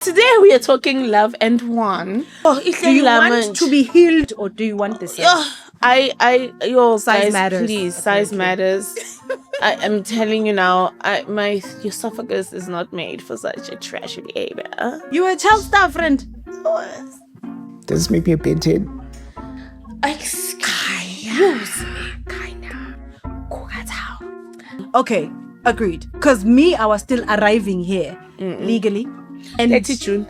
Today we are talking love and wine. Do you want to be healed or do you want the same? Your Size guys, matters. please. Okay, Size okay. matters. I'm telling you now, my esophagus is not made for such a trashy behavior. You a child star friend. Does this make me a binted? Excuse me. Okay, agreed. Because me, I was still arriving here legally. And Let's June.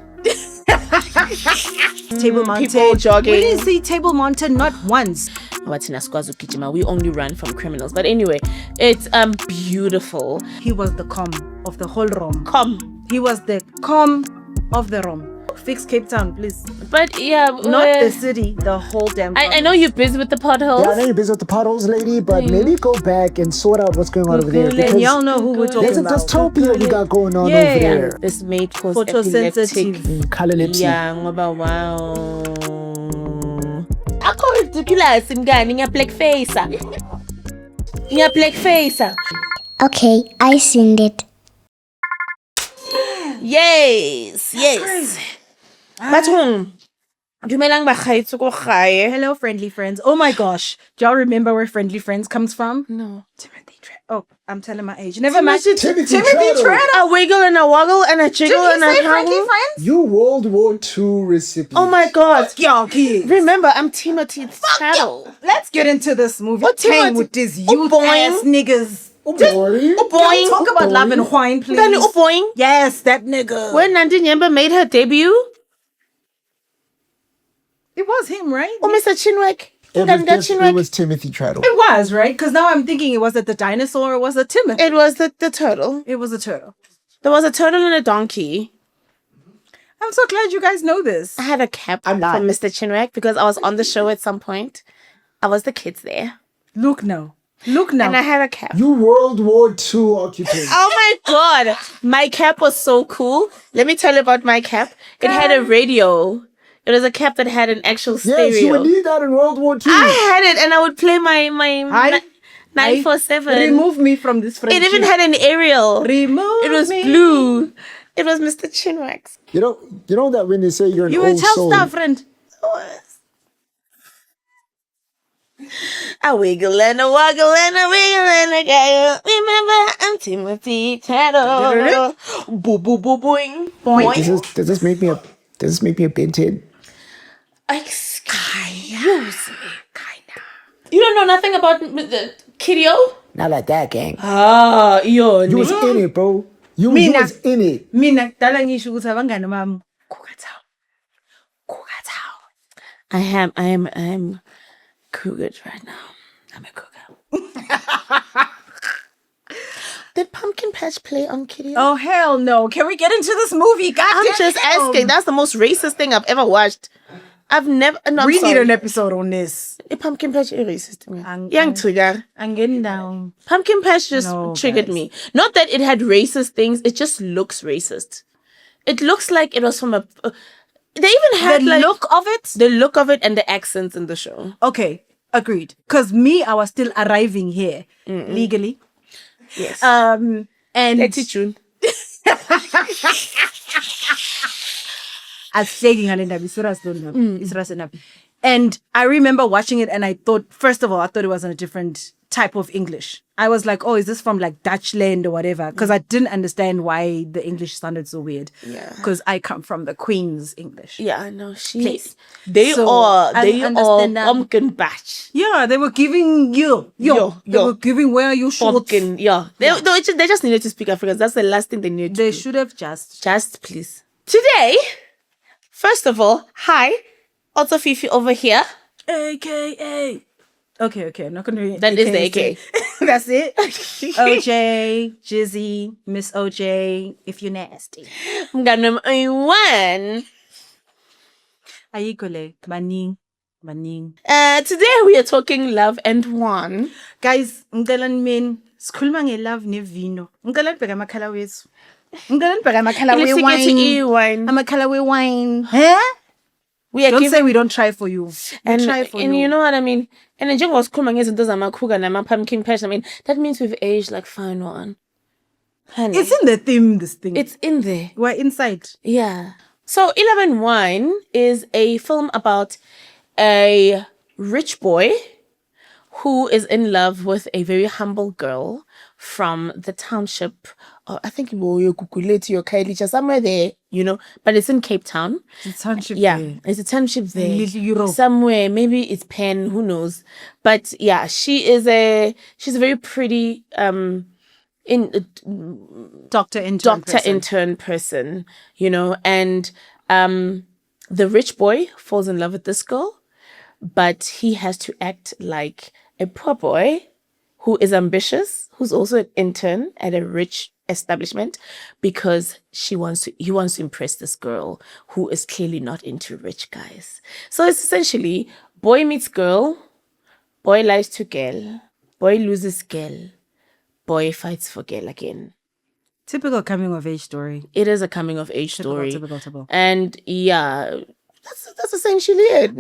Table Mountain. People jogging. We didn't see Table Mountain not once. We only run from criminals. But anyway, it's beautiful. He was the com of the whole rom. Come. He was the com of the rom. Fix Cape Town, please. But yeah, Not the city, the whole damn I know you're busy with the potholes. Yeah, I know you're busy with the potholes, lady, but maybe go back and sort out what's going on over there. And y'all know who we're talking There's a about. dystopia we got going on over Yeah. there. This may cause Photosensitive. epileptic. Cololepsy. Yeah, ngoba wow. Ako ridiculous mngani black face. Black face. Okay, I seen it. Yes. Bathong. Dumelang bagaetso ko gae. Hello, friendly friends. Oh my gosh. Do y'all remember where Friendly Friends comes from? No. Timothy Treadle. Oh, I'm telling my age. Never mind. Timothy Treadle. A wiggle and a woggle and a jiggle and a Friendly huggle. Friends? You World War II recipient. Oh my god. Y'all kids. Remember, I'm Timothy Treadle. Let's get into this movie. What Came Timothy? with these Oh, youth boing. ass niggas. Oh, boy. Can we talk about love and wine, please? Ngani uboing? Yes, that nigga. When Nandi Nyemba made her debut, It was him, right? Mr. Chinwek. It was Timothy Treadle. It was, right? Because now I'm thinking, was it the dinosaur or was it Timothy? It was the turtle. It was a turtle. There was a turtle and a donkey. I'm so glad you guys know this. I had a cap from not. Mr. Chinwek because I was on the show at some point. I was the kids there. Look now. Look now. And I had a cap. You World War II occupant. Oh my god. My cap was so cool. Let me tell you about my cap. It had a radio. It was a cap that had an actual stereo. Yes, you would need that in World War II. I had it and I would play my 947. Remove me from this friendship. It even had an aerial. Remove It was me. blue. It was Mr. Chinwek. You know that when they say you're an You a old child soul. star friend. A wiggle and a woggle and a wiggle and a giggle. Remember, I'm Timothy Treadle. Boo boo boo boing. Boing. Does this make me a binted? Excuse me, kinda. You don't know nothing about the Kiddio? Not like that, gang. Ah, yo. You was in it, bro. You Mina. was in it. Mina kudala ngisho ukuthi abangani bami I am cougar right now. I'm a cougar. Did Pumpkin Patch play on Kiddio? Oh hell no. Can we get into this movie? God I'm damn just it. asking. That's the most racist thing I've ever watched. I've never. No, We I'm need sorry. an episode on this. Pumpkin Patch is racist. Ang- Young trigger. I'm getting down. Pumpkin Patch just No, triggered guys. me. Not that it had racist things. It just looks racist. It looks like it was from a. They even had The like look of it? the look of it and the accents in the show. Okay, agreed. Because me, I was still arriving here legally. Yes. And Let's June. I was saying and I remember watching it and I thought, first of all, I thought it was in a different type of English. I was like, oh, is this from like Dutchland or whatever? Because I didn't understand why the English sounded so weird. Yeah. Because I come from the Queen's English. Yeah, I know. Place. They So, are I understand that. pumpkin patch. Yeah, they were giving they were giving where you should. Pumpkin, yeah. They just needed to speak Afrikaans. That's the last thing they needed to They do. should have just. Just please. Today, first of all, hi. Also Fifi over here. AKA. Okay. I'm not going to read That is the AK. That's it. OJ, Jizzy, Miss OJ, if you're nasty. Mnganam one. Ayikole, maning. Today we are talking love and wine. Guys, ngicela nimeni sikhuluma nge-love nevino. Ngicela nibheke amakhala wethu. Ngicela nibheke amakhala we-wine. wine. Amakhala we-wine. Huh? We are Don't giving, say we don't try for you. We try for and you. you know what I mean? And njengoba sikhuluma ngezinto zamakhuga nama pumpkin patch, I mean, that means we've aged like fine wine. Honey, It's in the theme, this thing. it's in there. We're inside. Yeah. So 11 Wine is a film about a rich boy who is in love with a very humble girl from the township. I think somewhere there, but it's in Cape Town. It's a township. Yeah, there. it's a township there. Little Europe. Somewhere, maybe it's Penn, who knows? But yeah, she's a very pretty Doctor intern person, and the rich boy falls in love with this girl, but he has to act like a poor boy who is ambitious, who's also an intern at a rich establishment, because he wants to impress this girl who is clearly not into rich guys. So it's essentially boy meets girl, boy lies to girl, boy loses girl, boy fights for girl again. Typical coming of age story. It is a coming of age story. Typical. And yeah, that's essentially it.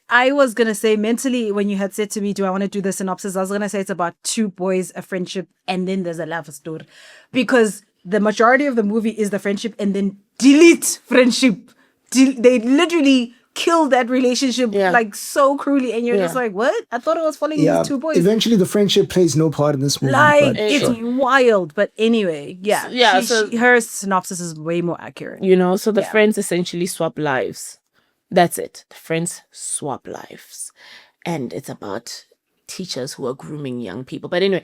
I was gonna say, mentally, when you had said to me, do I want to do the synopsis, I was gonna say it's about two boys, a friendship, and then there's a love story. Because the majority of the movie is the friendship and then delete friendship. They literally kill that relationship like so cruelly, and you're just like, what? I thought it was following these two boys. Eventually the friendship plays no part in this movie. Like, it's wild. But anyway, her synopsis is way more accurate. So the friends essentially swap lives. That's it. The friends swap lives. And it's about teachers who are grooming young people. But anyway,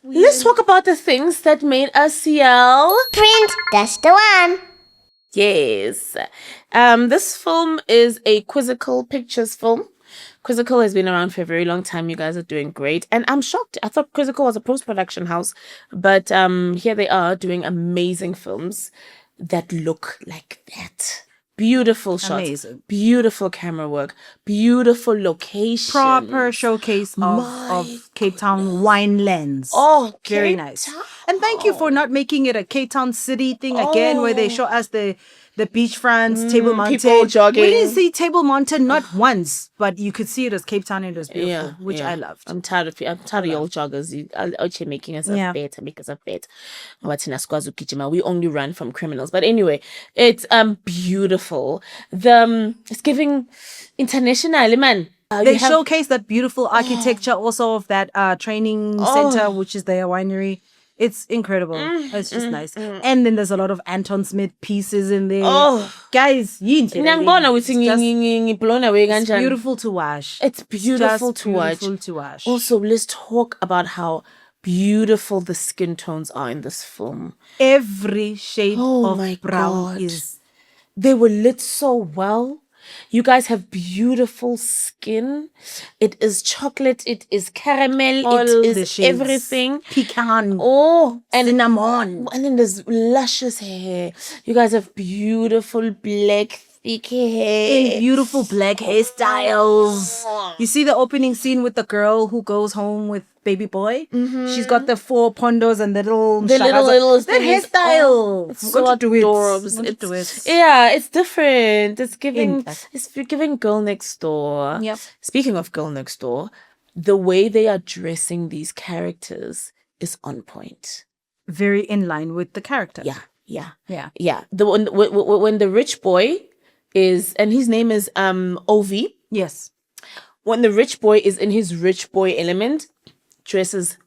let's talk about the things that made us yell. Print, that's the one. Yes. This film is a Quizzical Pictures film. Quizzical has been around for a very long time. You guys are doing great. And I'm shocked. I thought Quizzical was a post-production house. But here they are doing amazing films that look like that. Beautiful shots. Amazing. Beautiful camera work. Beautiful location. Proper showcase of Cape Town wine lands. Oh, very Cape nice. Town. And thank you for not making it a Cape Town city thing again, where they show us the beachfronts, Table Mountain. People jogging. We didn't see Table Mountain not once, but you could see it as Cape Town and it was beautiful, which I loved. I'm tired of y'all joggers. You are making us better, make us better. We only run from criminals. But anyway, it's beautiful. It's giving international, man. They showcase that beautiful architecture also of that training center, which is their winery. It's incredible. It's just nice. And then there's a lot of Anton Smith pieces in there. Guys, it's beautiful to watch. It's beautiful to watch. Also, let's talk about how beautiful the skin tones are in this film. Every shade of brown is... They were lit so well. You guys have beautiful skin. It is chocolate. It is caramel. All it the is shades. everything. Pecan. And cinnamon. And then there's luscious hair. You guys have beautiful black thick hair. In beautiful black hairstyles. You see the opening scene with the girl who goes home with baby boy? She's got the 4 pondos and the little that hairstyle. It's so adorable. Yeah, it's different. It's giving Girl Next Door. Yep. Speaking of Girl Next Door, the way they are dressing these characters is on point. Very in line with the character. Yeah. When the rich boy is, and his name is Ovi. Yes. When the rich boy is in his rich boy element, dresses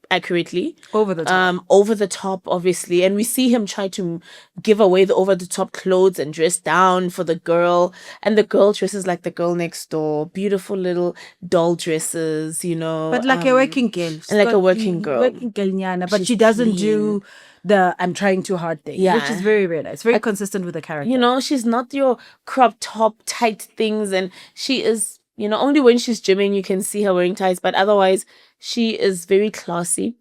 accurately. Over the top, obviously. And we see him try to give away the over the top clothes and dress down for the girl. And the girl dresses like the girl next door. Beautiful little doll dresses, But like a working girl. And like a working girl. Working girl, Nyana, but she doesn't do the I'm trying too hard thing. Yeah. Which is very, very nice. Very consistent with the character. She's not your crop top tight things. And she is, only when she's gymming you can see her wearing tights. But otherwise, she is very classy,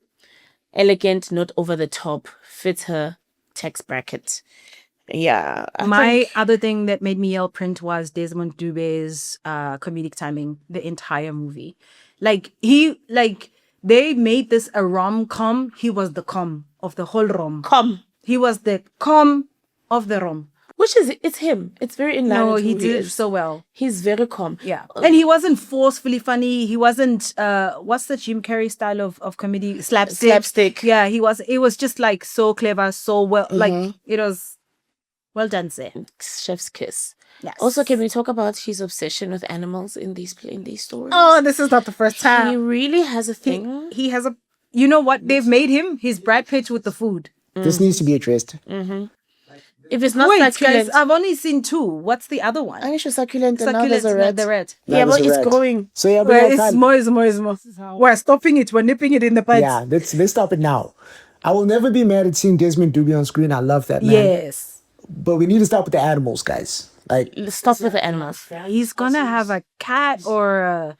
elegant, not over the top, fits her tax bracket. Yeah. My other thing that made me yell print was Desmond Dube's comedic timing, the entire movie. They made this a rom-com. He was the com of the whole rom. Com. He was the com of the rom. Which is, it's him. It's very in line No, with he who did it is. so well. He's very calm. Yeah. And he wasn't forcefully funny. He wasn't what's the Jim Carrey style of comedy? Slapstick. Yeah, it was just like so clever, so well like it was well done, sir. Chef's kiss. Yes. Also, can we talk about his obsession with animals in these stories? Oh, this is not the first He time. really has a thing. He has a you know what? They've made him his Brad Pitt with the food. This needs to be addressed. If it's not Wait, succulent, guys, I've only seen 2. What's the other one? I should succulent, and now there's a rat. The red. Yeah, Now but there's a it's rat. growing. So yeah, Well, but it's more. We're stopping it. We're nipping it in the bud. yeah, let's stop it now. I will never be mad at seeing Desmond Doobie on screen. I love that man. Yes. But we need to stop with the animals, guys. Like, Let's stop with the animals. He's gonna have a cat or a...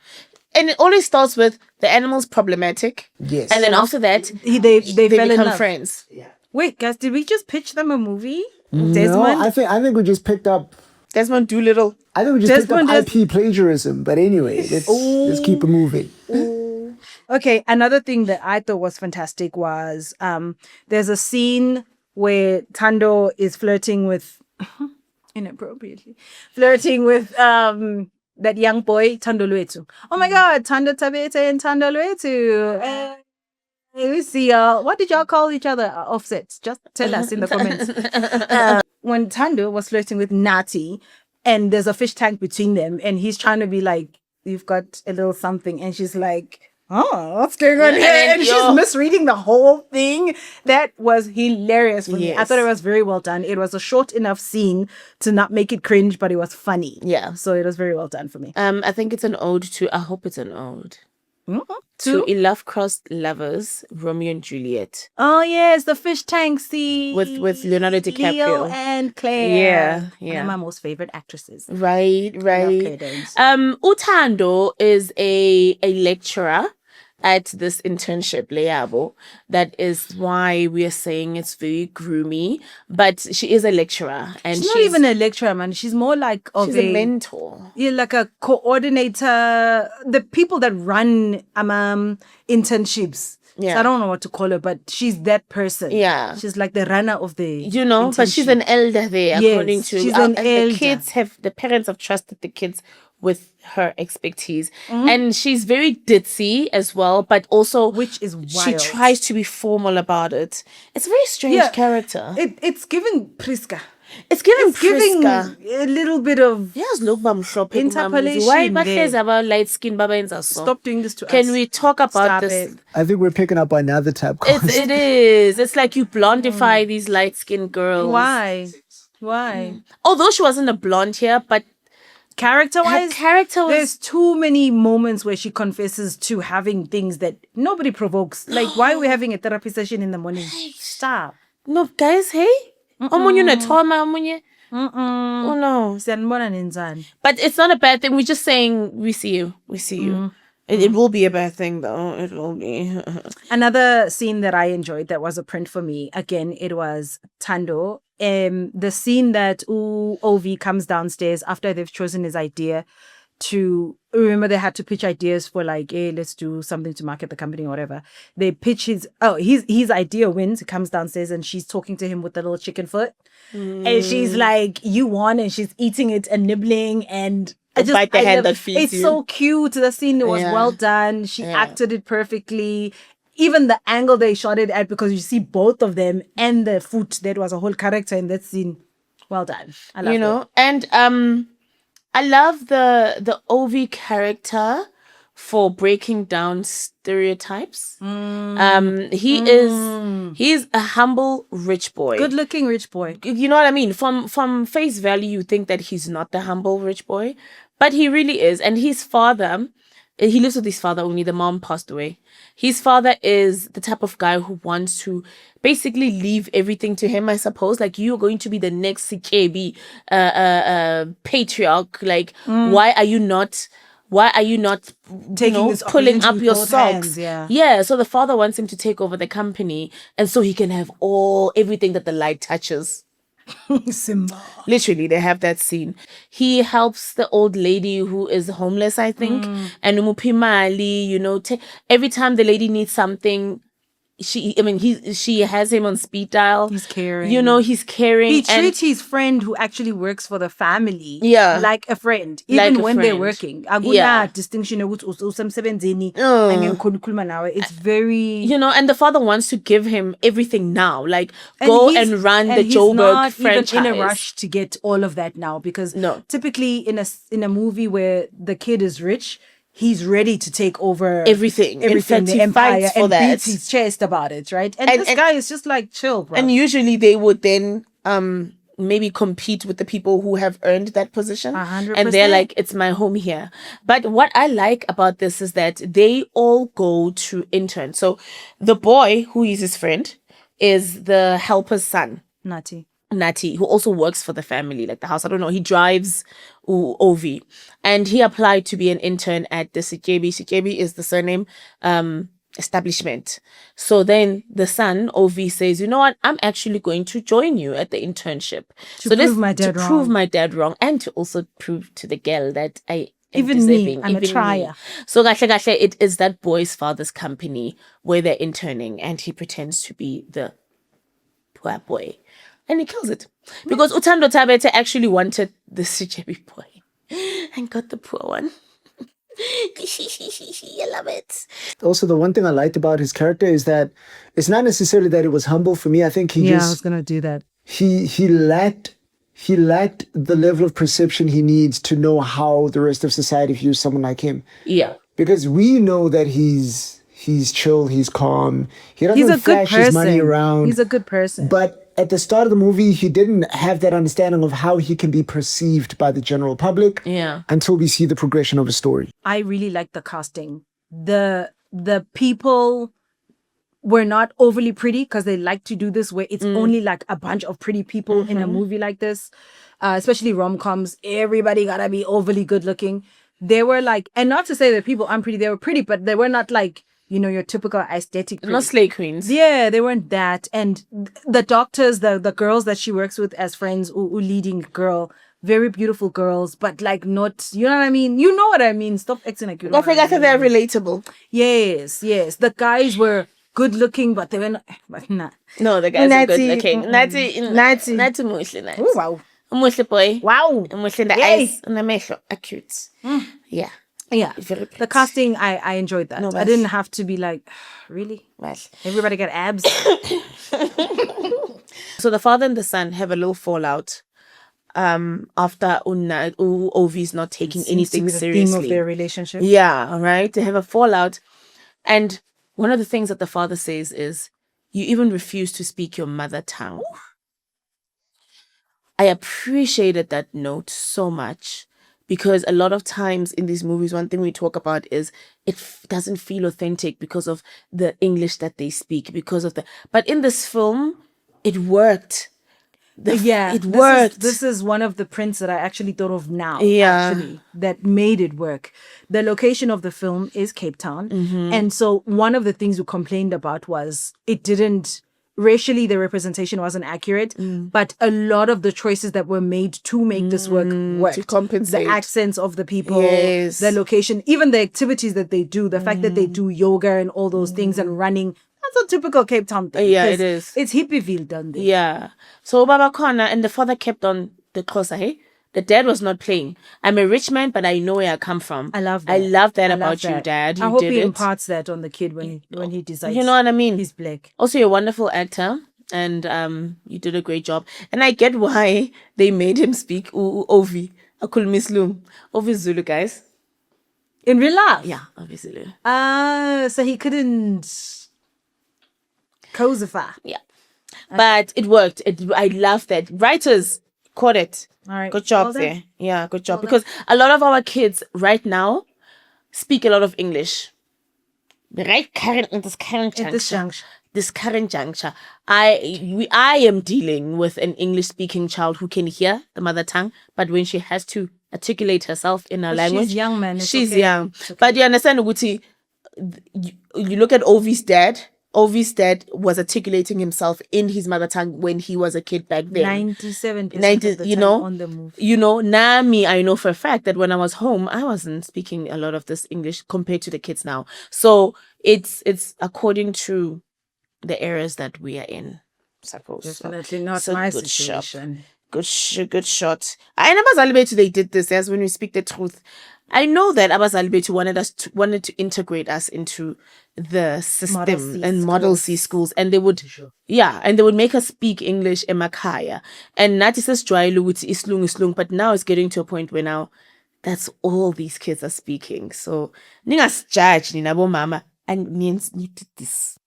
And it always starts with the animal's problematic. yes. And then after that, They they fell in become love. friends. Wait, guys, did we just pitch them a movie? no, Desmond? I think we just picked up. Desmond Doolittle. I think we just Desmond picked up IP plagiarism. But anyway, let's keep it moving. Okay, another thing that I thought was fantastic was there's a scene where Thando is flirting with inappropriately flirting with that young boy Thandolwethu. Oh my god, Thando Tabete and Thandolwethu. We see what did y'all call each other? Offsets. Just tell us in the comments. When Thando was flirting with Nati and there's a fish tank between them and he's trying to be like, you've got a little something, and she's like, oh, what's going on here? And she's misreading the whole thing. That was hilarious for me. I thought it was very well done. It was a short enough scene to not make it cringe, but it was funny. Yeah. So it was very well done for me. I think it's an ode to, I hope it's an ode. Mm-hmm. To love-crossed lovers, Romeo and Juliet. Oh yes, the fish tank scene With Leonardo DiCaprio. Leo and Claire. Yeah. One of my most favorite actresses. Right. Claire Danes. Uthando is a lecturer at this internship, Leabo. That is why we are saying it's very groomy. But she is a lecturer, and She's not even a lecturer, man. She's more like she's a mentor. Yeah, like a coordinator. The people that run internships. Yeah. So I don't know what to call her, but she's that person. Yeah. She's like the runner of the But she's an elder there, Yes, according to she's an elder. The parents have trusted the kids with her expertise. And she's very ditzy as well, but also Which is she wild. tries to be formal about it. It's a very strange character. It's giving Priska. It's giving Giving Priska. a little bit of Yes, look, Interpolation why there. about light skin baba in so? stop doing this to us. Can we talk about Stop this? it. I think we're picking up another tab. It is. It's like you blondify these light skinned girls. Why? Although she wasn't a blonde here, but Character-wise, her character was there's too many moments where she confesses to having things that nobody provokes. Like, why are we having a therapy session in the morning? Stop. no, guys. Hey, omunye unathoma, omunye. Oh no! Siyanibona nenzani. But it's not a bad thing. We're just saying we see you. We see you. It will be a bad thing though. It will be. Another scene that I enjoyed that was a print for me. Again, it was Thando. The scene that OV comes downstairs after they've chosen his idea to remember they had to pitch ideas for like, hey, let's do something to market the company or whatever. They pitch his idea wins. He comes downstairs and she's talking to him with the little chicken foot. And she's like, you won, and she's eating it and nibbling and Bite the hand that feeds it's you. so cute. The scene was well done. She acted it perfectly. Even the angle they shot it at, because you see both of them and the foot. That was a whole character in that scene. Well done. I love it. And I love the OV character for breaking down stereotypes. He's a humble rich boy. Good looking rich boy. You know what I mean? From face value, you think that he's not the humble rich boy, but he really is. And his father, he lives with his father only. The mom passed away. His father is the type of guy who wants to basically leave everything to him, I suppose. Like, you're going to be the next CKB patriarch. Like, why are you not Taking this pulling opportunity up with your both socks? hands, Yeah. So the father wants him to take over the company, and so he can have everything that the light touches. Simba. Literally, they have that scene. He helps the old lady who is homeless, I think, and umuphi imali, every time the lady needs something, she has him on speed dial. He's caring. He's caring. He treats his friend who actually works for the family Yeah. like a friend, Like even a when they're friend. working. Yeah. Distinction ukuthi usemsebenzini, Oh. angikhulukhuluma nawe. It's very and the father wants to give him everything now, like and go he's- and run the he's Joburg not franchise. even in a rush to get all of that now, because No. typically in a movie where the kid is rich, he's ready to take over Everything. In fact, the he empire, fights for and that. beats his chest about it, right? And this guy is just like, chill, bro. And usually they would then maybe compete with the people who have earned that position. 100%. And they're like, it's my home here. But what I like about this is that they all go to intern. So the boy who is his friend is the helper's son, Nati, who also works for the family, like the house. I don't know. He drives Ovi. And he applied to be an intern at the Sikebi. Sikebi is the surname establishment. So then the son, Ovi, says, you know what? I'm actually going to join you at the internship. To prove my dad to wrong. prove my dad wrong, and to also prove to the girl that I am Even me, deserving. I'm a Even trier. me. So gahle, it is that boy's father's company where they're interning, and he pretends to be the poor boy. And he kills it. Because Utando Tabete actually wanted the Sijebi boy and got the poor one. I love it. Also, the one thing I liked about his character is that it's not necessarily that it was humble. For me, I think he I was just gonna do that. he lacked the level of perception he needs to know how the rest of society views someone like him. Yeah. Because we know that he's chill, he's calm, he doesn't He's a good flash his money person. around. He's a good person. But at the start of the movie, he didn't have that understanding of how he can be perceived by the general public. Yeah. Until we see the progression of his story. I really like the casting. The people were not overly pretty, because they like to do this where it's only like a bunch of pretty people in a movie like this, especially rom-coms. Everybody gotta be overly good looking. They were like, and not to say that people aren't pretty, they were pretty, but they were not like, your typical aesthetic pretty. Not slay queens. Yeah, they weren't that. And the doctors, the girls that she works with as friends, leading girl, very beautiful girls, but like not, you know what I mean? You know what I mean? Stop acting like you don't. I forgot that they're relatable. Yes. The guys were good looking, but they were not. But nah. No, the guys are good Nati, looking. Nati muhle, Nati. Oh, wow. Muhle boy. Wow. Muhle in the Yay. eyes and the mehlo are cute. Yeah. Yeah. Very pretty. The casting, I enjoyed that. No, I mas- didn't have to be like, really? Well. Everybody got abs? So the father and the son have a little fallout after Ovi's not taking Seems to anything be the seriously. theme of their relationship. Yeah, all right. They have a fallout. And one of the things that the father says is, you even refuse to speak your mother tongue. I appreciated that note so much, because a lot of times in these movies, one thing we talk about is it doesn't feel authentic because of the English that they speak, but in this film, it worked. It worked. This is one of the prints that I actually thought of now. Yeah. Actually, that made it work. The location of the film is Cape Town, and so one of the things we complained about was it didn't. Racially, the representation wasn't accurate, but a lot of the choices that were made to make this work worked. To compensate. The accents of the people, Yes. the location, even the activities that they do, the fact that they do yoga and all those things and running. That's a typical Cape Town thing. Yeah, because it is. It's Hippieville done there. Yeah. So Baba Kona and the father kept on the Xhosa, hey? The dad was not playing. I'm a rich man, but I know where I come from. I love that. I love that I love about you, that. Dad. You I hope did he it. imparts that on the kid when he decides. You know what I mean? He's black. Also, you're a wonderful actor, and you did a great job. And I get why they made him speak Ovi. Akul Mislum. Ovi Zulu, guys. In real life? Yeah, Ovi Zulu. So he couldn't cosify. Yeah. But it worked. I love that. Writers caught it. All right. Good job Well done. there. Yeah, good job. Because a lot of our kids right now speak a lot of English. Right in this current At this juncture. juncture. This current juncture, I am dealing with an English-speaking child who can hear the mother tongue, but when she has to articulate herself in her But language, she's young, man. It's she's okay. young. It's okay. But you understand, Uguti, you look at Ovi's dad. Ovi's dad was articulating himself in his mother tongue when he was a kid back then. 97% 90, of the you time know, on the move. Now me, I know for a fact that when I was home, I wasn't speaking a lot of this English compared to the kids now. So it's according to the areas that we are in. Suppose. Definitely not So my good shop. situation. Good shot. I know Abazali Bethu, they did this, as when we speak the truth. I know that Abazali Bethu wanted to integrate us into the system Model C and Model C schools, and they would and they would make us speak English emakhaya. And Nati says Jwailu with islung, but now it's getting to a point where now that's all these kids are speaking. So ningas judge ni nabo mama and means you did this.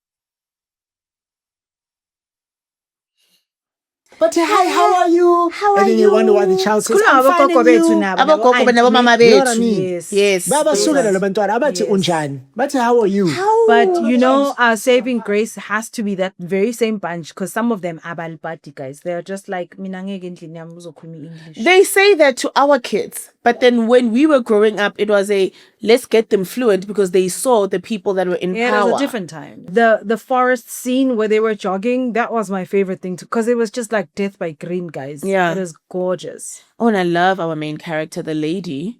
But hi, how are you? How and are then you? you wonder why the child says, Kuna I'm fine abogogo and bethu you. nabo, Abogogo nabo nabo mama auntie. You know what I bethu. mean? Yes. Babasulela labantwana abathi Yes. unjani. But how are you? But you know, our saving grace has to be that very same bunch, because some of them are balpati guys. They're just like mina ngeke endlini yami uzokhuluma English. They say that to our kids, but then when we were growing up, it was a let's get them fluent because they saw the people that were in Yeah, power. it was a different time. The forest scene where they were jogging, that was my favorite thing too, because it was just like Death by Green, guys. Yeah. It was gorgeous. Oh, and I love our main character, the lady.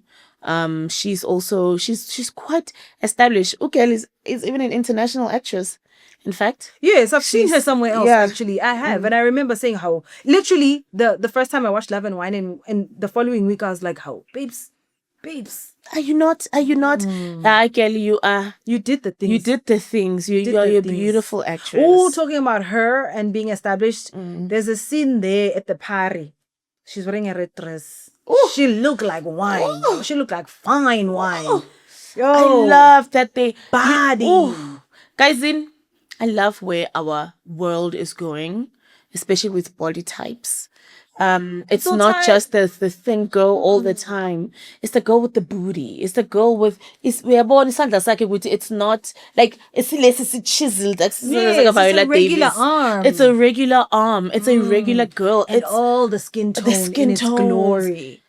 She's also she's quite established. Ukeli is even an international actress. In fact, Yes, I've seen her somewhere else, yeah. actually. I have. And I remember saying how, literally, the first time I watched Love and Wine, and the following week, I was like, how, babes. Are you not? Kelly, you are. You did the things. You did the things. You did are the a things. beautiful actress. Oh, talking about her and being established, there's a scene there at the party. She's wearing a red dress. She looked like wine. She looked like fine wine. Yo, I love that they body. Guys, I love where our world is going, especially with body types. It's So not tight. just the thin girl all the time. It's the girl with the booty. It's the girl with we are born it's not like it's less chiseled. Yes, it's a regular arm. It's a regular arm. It's a regular girl. And It's all the skin tone in its tones. glory.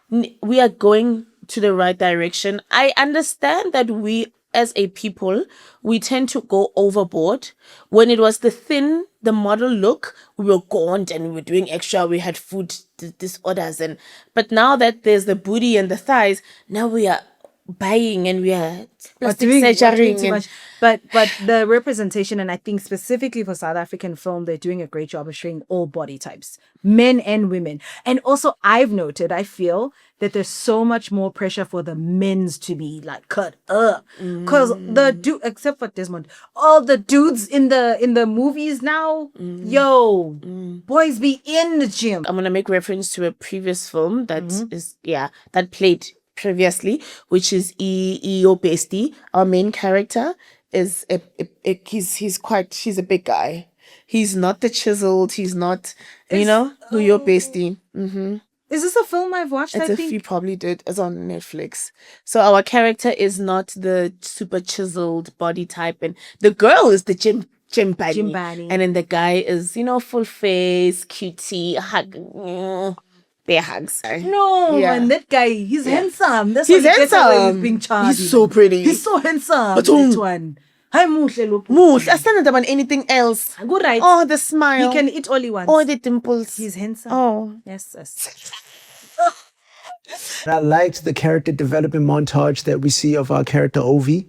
We are going to the right direction. I understand that we as a people, we tend to go overboard. When it was the model look, we were gaunt and we were doing extra. We had food disorders, but now that there's the booty and the thighs, now we are buying and we are plastic surgery. Too much. But the representation, and I think specifically for South African film, they're doing a great job of showing all body types, men and women. And also, I feel that there's so much more pressure for the men's to be like cut up, because the dude, except for Desmond, all the dudes in the movies now, boys be in the gym. I'm gonna make reference to a previous film that that played previously, which is Iyo Bestie. Our main character is he's a big guy. He's not the chiseled. He's not Iyo Bestie. Is this a film I've watched? I think you probably did. It's on Netflix. So our character is not the super chiseled body type, and the girl is the gym bunny. And then the guy is full face, cutie, hug. Bear hugs. No, Yeah. and that guy, he's handsome. That's He's why he gets away handsome. with being charged. He's so pretty. He's so handsome. But that one. Hi, muhle lo. Muhle. I stand about anything else. Good, right? Oh, the smile. He can eat all he wants. Oh, the dimples. He's handsome. Oh. Yes. I liked the character development montage that we see of our character Ovi,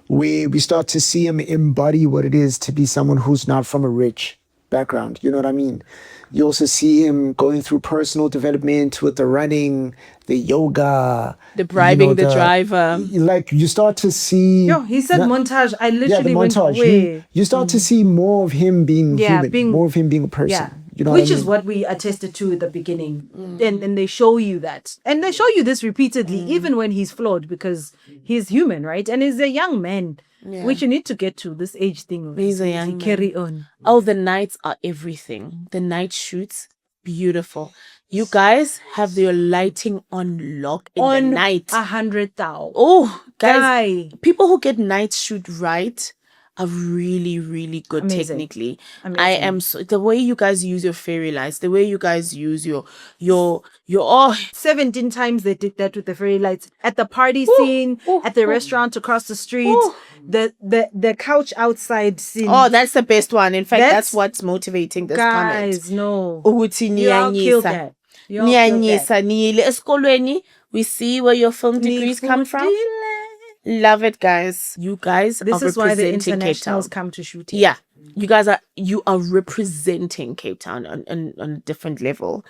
where we start to see him embody what it is to be someone who's not from a rich background. You know what I mean? You also see him going through personal development with the running, the yoga, The bribing the driver. Like you start to see. Yo, he said montage. I Yeah, the literally went montage. away. You start to see more of him being human, more of him being a person. Yeah. You know Which what I is mean? what we attested to at the beginning. And they show you that. And they show you this repeatedly, even when he's flawed, because he's human, right? And he's a young man, which you need to get to this age thing. He's a young man. Carry on. Oh, the nights are everything. The night shoots, beautiful. You guys have your lighting on lock in the night. 100,000. Oh, guys, Guy. people who get night shoot right are really, really good Amazing. technically. Amazing. I am the way you guys use your fairy lights, the way you guys use your 17 times they did that with the fairy lights at the party scene, at the restaurant across the street, the couch outside scene. Oh, that's the best one. In fact, That's- that's what's motivating this guys, no. comment. You all killed that. You all killed that. Niyanyisa esikolweni. We see where your film degrees come from. Love it, guys. You guys This are is why the representing Cape Town. internationals come to shoot here. Yeah. you are representing Cape Town on a different level.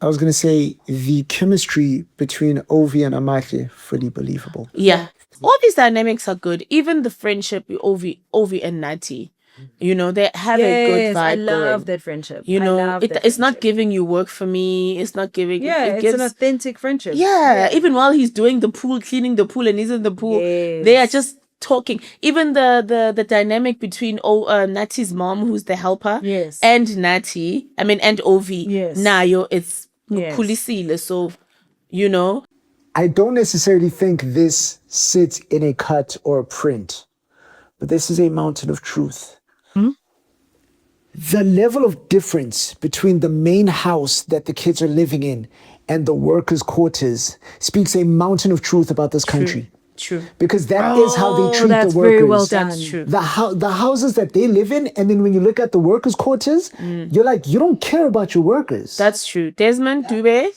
I was going to say the chemistry between Ovi and Amahle, fully believable. Yeah. All these dynamics are good. Even the friendship with Ovi and Nati. You know, they have a good vibe. I love going. that friendship. You I know, love that it's not friendship. giving you work for me. It's not giving. Yeah, it it's gives, an authentic friendship. Yeah, even while he's doing the pool, cleaning the pool, and he's in the pool, they are just talking. Even the dynamic between Nati's mom, who's the helper, Yes, and Nati, and Ovi. Yes. Nayo, it's Yes. kulisile. So, you know. I don't necessarily think this sits in a cut or a print, but this is a mountain of truth. The level of difference between the main house that the kids are living in and the workers' quarters speaks a mountain of truth about this country. True. Because that is how they treat that's the workers. very well done. That's true. The houses that they live in, and then when you look at the workers' quarters, you're like, you don't care about your workers. That's true. Desmond Dube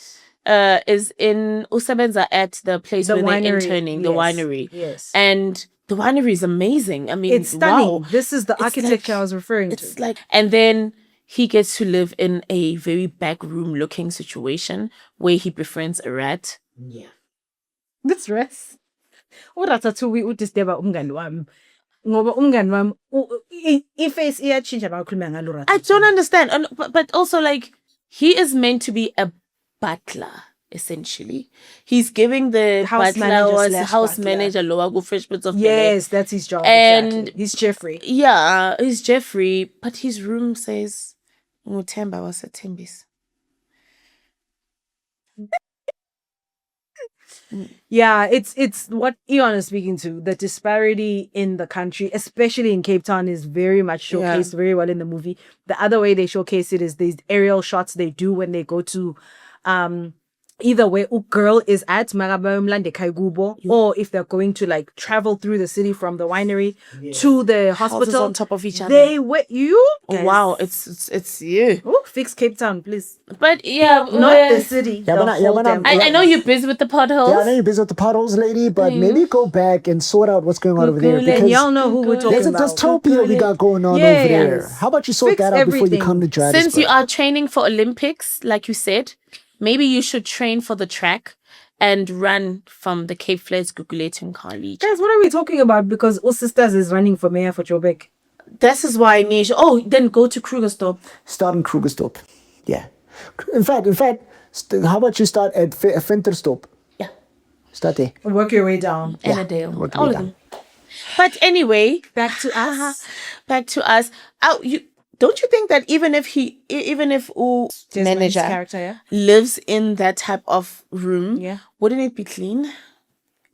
is in Usabenza at the place where they're interning, the winery. Yes. And the winery is amazing. I mean, It's stunning. wow. This is the It's architecture like- I was referring to. It's like, and then he gets to live in a very back room looking situation where he befriends a rat. Yeah. This rest. Urathathu udisturba umngani wami. Ngoba umngani wami iface iyatshintsha bakhuluma ngalo rat. I don't understand. And, but also, like, he is meant to be a butler, essentially. He's giving the House butler manager or slash house butler. manager Loago Fresh Bits of Yes, that's his job. And- exactly. He's Jeffrey. Yeah, he's Jeffrey, but his room says Ngutemba was a Timbis. Yeah, it's what Eon is speaking to. The disparity in the country, especially in Cape Town, is very much showcased very well in the movie. The other way they showcase it is these aerial shots they do when they go to either where a girl is at Marabayomlande Kaigubo, or if they're going to like travel through the city from the winery to the Houses hospital on top of each other. They wait you guys. Wow, it's you. Oh, fix Cape Town, please. But yeah, Not the city. Yeah, the but whole but damn I know you're busy with the potholes. Yeah, I know you're busy with the potholes, lady, but maybe go back and sort out what's going on over there. Google it. And Because y'all know who we're talking there's a about. dystopia we got going on over Yes. there. How about you sort Fix that out before you everything. come to Johannesburg? Since you are training for Olympics, like you said, maybe you should train for the track and run from the Cape Flats Guguletu College. Guys, what are we talking about? Because All Sisters is running for mayor for Joburg. This is why Nisha. Oh, then go to Krugersdorp. Start in Krugersdorp. Yeah. In fact, how about you start at Ventersdorp? Yeah. Start there. Work your way down. Annadale. work your All way of them. But anyway, Back to us. back to us. Don't you think that even if Desmond's manager character, yeah? lives in that type of room, Yeah. wouldn't it be clean?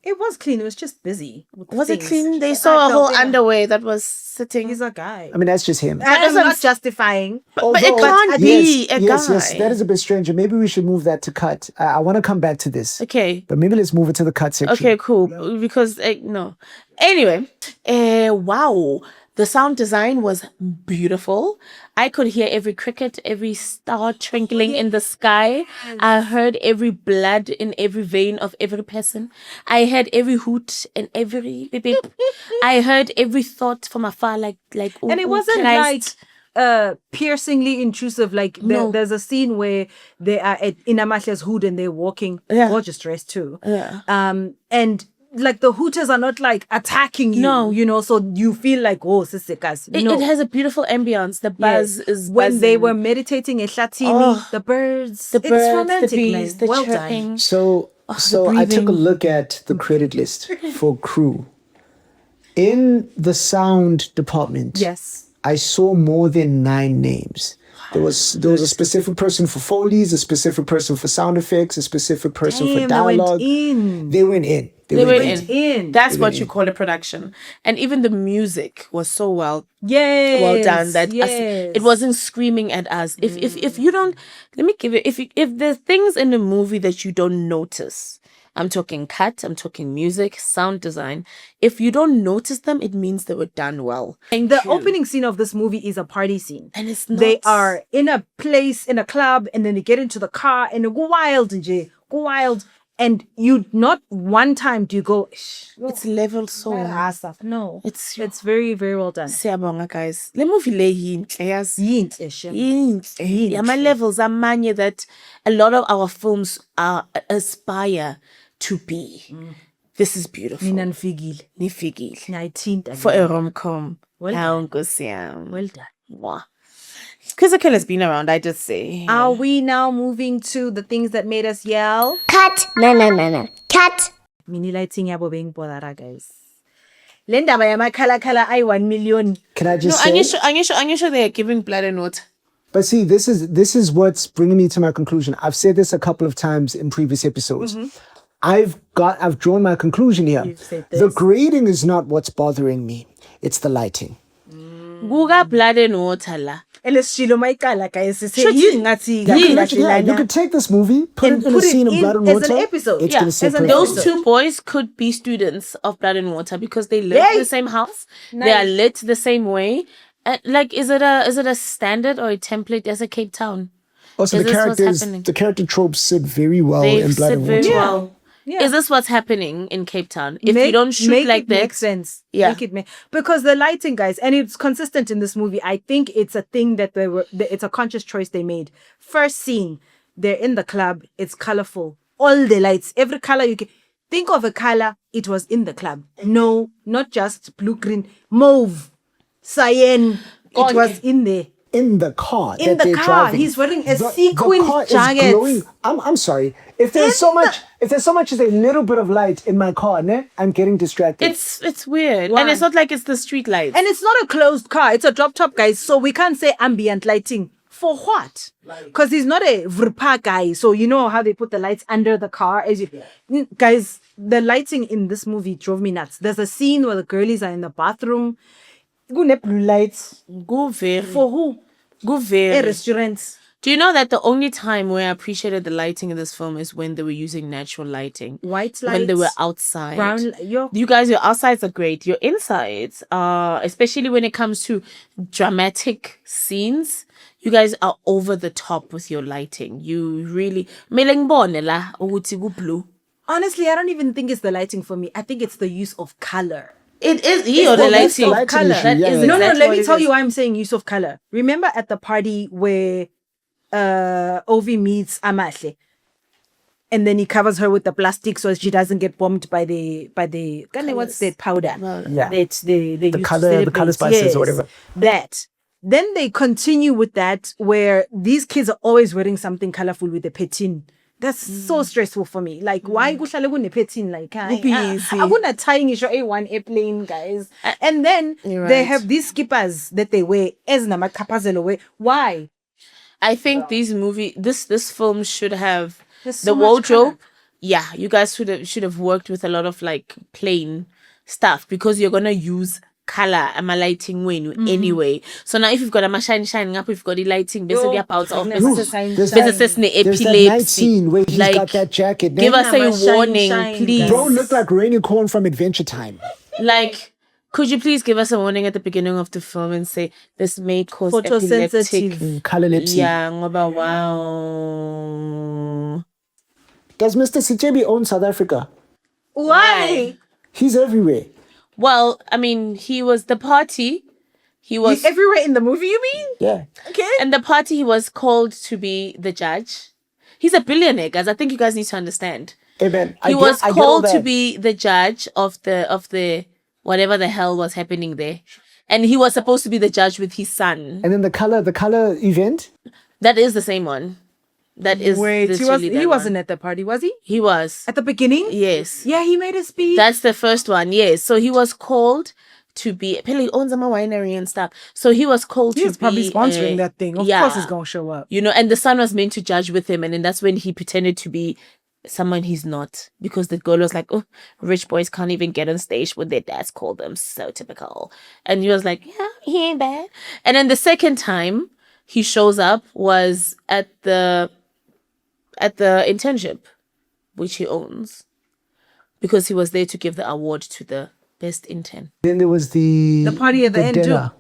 It was clean. It was just busy. with Was it things. clean? They I saw a felt, whole yeah. underwear that was sitting. He's a guy. I mean, that's just him. I'm not justifying. But it can't be a yes, guy. Yes, that is a bit strange. Maybe we should move that to cut. I want to come back to this. Okay. But maybe let's move it to the cut section. Okay, cool. Because no. Anyway, wow. The sound design was beautiful. I could hear every cricket, every star twinkling in the sky. I heard every blood in every vein of every person. I heard every hoot and every beep beep. I heard every thought from afar, like. And it wasn't Christ. like piercingly intrusive. Like No. there's a scene where they are in Amahla's hood and they're walking, Yeah. gorgeous dress too. Yeah. And like the hooters are not like attacking you, No. you know, so you feel like, oh, sisekas. It has a beautiful ambience. The buzz Yes. is when they buzzing. were meditating in Shatini, Oh. the birds, the it's birds, romantic, the bees, man. the Well done. chirping. So I took a look at the credit list for crew. In the sound department, Yes. I saw more than 9 names. There was a specific person for Foley's, a specific person for sound effects, a specific person for Damn, dialogue. they went in. They went in. They were in. in. That's what you call a production. And even the music was so well done that it wasn't screaming at us. If you don't, let me give it. If there's things in the movie that you don't notice, I'm talking cut, I'm talking music, sound design. If you don't notice them, it means they were done well. And the opening scene of this movie is a party scene. And it's not. They are in a place, in a club, and then they get into the car and they go wild and go wild. And you not one time do you go, It's leveled so well. no. It's very, very well done. siyabonga, guys. Le movie le yinhle yazi. Yinhle, shem. Yinhle. Yama levels amanye that a lot of our films aspire to be. This is beautiful. Mina nifikile. Nifikile. Ngiyayithinta. For a rom-com. Well Hawu Nkosi yami. Well done. Mwah. Physical has been around, I just say. Are we now moving to the things that made us yell? Cut. No. Cut. Mini lighting yabo bengibodara, guys. Le ndaba yamakhala ayi 1 million. Can I just No, say? I'm sure they are giving blood and water. But see, this is what's bringing me to my conclusion. I've said this a couple of times in previous episodes. I've drawn my conclusion here. You've said The this. grading is not what's bothering me. It's the lighting. Guga blood and water la. Elesishilo mayikala, guys. You could take this movie, put And it in a put it scene of in blood and as water. an episode. It's Yeah, gonna sit as an perfect. Those two boys could be students of Blood and Water because they live in the same house. They are lit the same way. Like, is it a standard or a template as a Cape Town? Also, Is this what's happening? the character tropes sit very well They in blood sit and very water. well. Yeah. Is this what's happening in Cape Town? If you don't shoot like it that, make sense. Yeah. Make it because the lighting, guys, and it's consistent in this movie. I think it's a thing that it's a conscious choice they made. First scene, they're in the club. It's colorful. All the lights, every color you can think of a color. It was in the club. No, not just blue, green, mauve, cyan. It was in there. In the car In that the they're car, driving. he's wearing a The sequin car is jacket. glowing. I'm sorry. If there's so much as a little bit of light in my car, I'm getting distracted. it's weird. Why? And it's not like it's the street lights. And it's not a closed car. It's a drop top, guys. So we can't say ambient lighting. For what? Because he's not a vrpa guy. So you know how they put the lights under the car. Guys, the lighting in this movie drove me nuts. There's a scene where the girlies are in the bathroom. Good blue lights. Go very. For who? Go A very. restaurants. Do you know that the only time where I appreciated the lighting in this film is when they were using natural lighting? White lights. When they were outside. Brown. You guys, your outsides are great. Your insides are, especially when it comes to dramatic scenes, you guys are over the top with your lighting. You really... blue. Honestly, I don't even think it's the lighting for me. I think it's the use of color. It is the that's lighting. the lighting color. issue, That yeah, is yeah. No, exactly let what me it tell is. you why I'm saying use of color. Remember at the party where Ovi meets Amahle, and then he covers her with the plastic so she doesn't get bombed by the what's that powder? Yeah. That's they use to color celebrate. spices or whatever. That. Then they continue with that where these kids are always wearing something colorful with the petin. That's so stressful for me. Like, why kuhlale kunepetin? Like, akuna tying isho A1 airplane, guys. And then You're they right. have these skippers that they wear as namakapazelo wear. Why? I think this film should have There's the so much wardrobe. color. Yeah, you guys should have worked with a lot of like plain stuff because you're gonna use color and my lighting when anyway. So now if you've got a shine shining up, we've got the lighting, basically about off goodness. businesses There's businesses ne There's that epilepsy. night scene where he's got that jacket. Give us Nama a shine, warning, shine, please. guys. Bro, look like Rainy Corn from Adventure Time. Like, could you please give us a warning at the beginning of the film and say this may cause epileptic? Photosensitive. Colourlepsy. Yeah, ngoba wow. Does Mr. Sichebi own South Africa? Why? He's everywhere. Well, I mean, he was the party. He was Everywhere in the movie, you mean? Yeah. Okay. and the party he was called to be the judge. He's a billionaire, guys. I think you guys need to understand. Hey man, He was I get all called to that. be the judge of the whatever the hell was happening there. And he was supposed to be the judge with his son. And then the color event. That is the same one. That is Wait, literally he that wasn't one. at the party, was he? He was. At the beginning? Yes. Yeah, he made a speech. That's the first one. Yes. So he was called to be Pele owns a winery and stuff. So he was called He to was probably be sponsoring that thing. Of course he's gonna show up. You know, and the son was meant to judge with him, and then that's when he pretended to be someone he's not, because the girl was like, oh, rich boys can't even get on stage when their dads call them, so typical. And he was like, yeah, he ain't bad. And then the second time he shows up was at the internship, which he owns, because he was there to give the award to the best intern. Then there was the party at the end, dinner.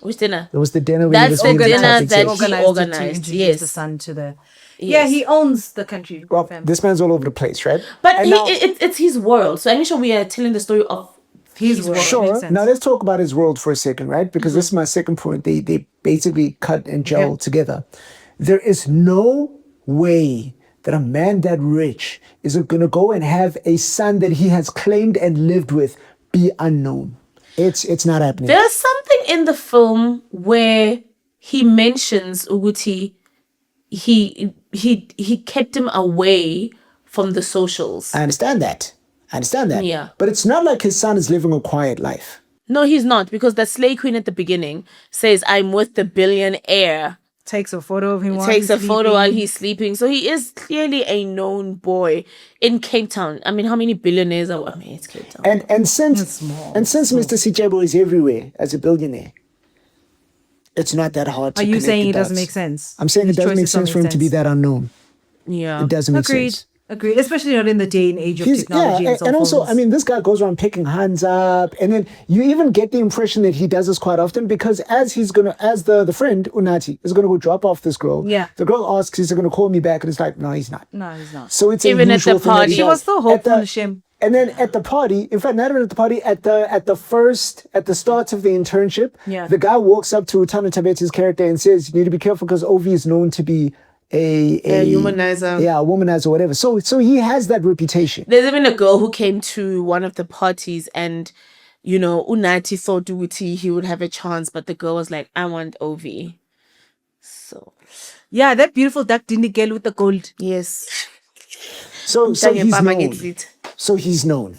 Which dinner? It was the dinner. That's the dinner topics, that yes. he to organized. introduce Yes. the son to the. Yes. Yeah, he owns the country. Well, fam. this man's all over the place, right? But And now- it's his world. So I'm sure we are telling the story of His world. Sure. Makes sense. Now let's talk about his world for a second, right? Because this is my second point. They basically cut and gel Okay. together. There is no way that a man that rich is going to go and have a son that he has claimed and lived with be unknown. It's not happening. There's something in the film where he mentions Uguti. He kept him away from the socials. I understand that. Yeah. But it's not like his son is living a quiet life. No, he's not, because the slay queen at the beginning says, "I'm with the billionaire." Takes a photo of him. While Takes he's a photo sleeping. while he's sleeping. So he is clearly a known boy in Cape Town. I mean, how many billionaires are? I mean, it's Cape Town. And since small. Mr. Sijebo is everywhere as a billionaire, it's not that hard to Are you connect saying the it doesn't dots. make sense? I'm saying His it doesn't make choices don't sense for him to be that unknown. Yeah. It doesn't make Agreed. sense. Agreed. Especially not in the day and age of technology and cell and also, phones. I mean, this guy goes around picking hands up, and then you even get the impression that he does this quite often because as the friend Unati is gonna go drop off this girl, Yeah. the girl asks, "Is he gonna call me back?" And it's like, "No, he's not." No, he's not. So it's Even a at the usual thing that party. he She does. was so hopeful, At the- Shem. And then at the party, in fact, not even at the party, at the start of the internship, Yeah. the guy walks up to Ntobeto's character and says, "You need to be careful because Ovi is known to be a humanizer. Yeah, a womanizer, whatever." So he has that reputation. There's even a girl who came to one of the parties and, Unati thought Uguti he would have a chance, but the girl was like, "I want Ovi." So, Yeah, that beautiful duck dinner girl with the gold. yes. So he's known. It. So he's known.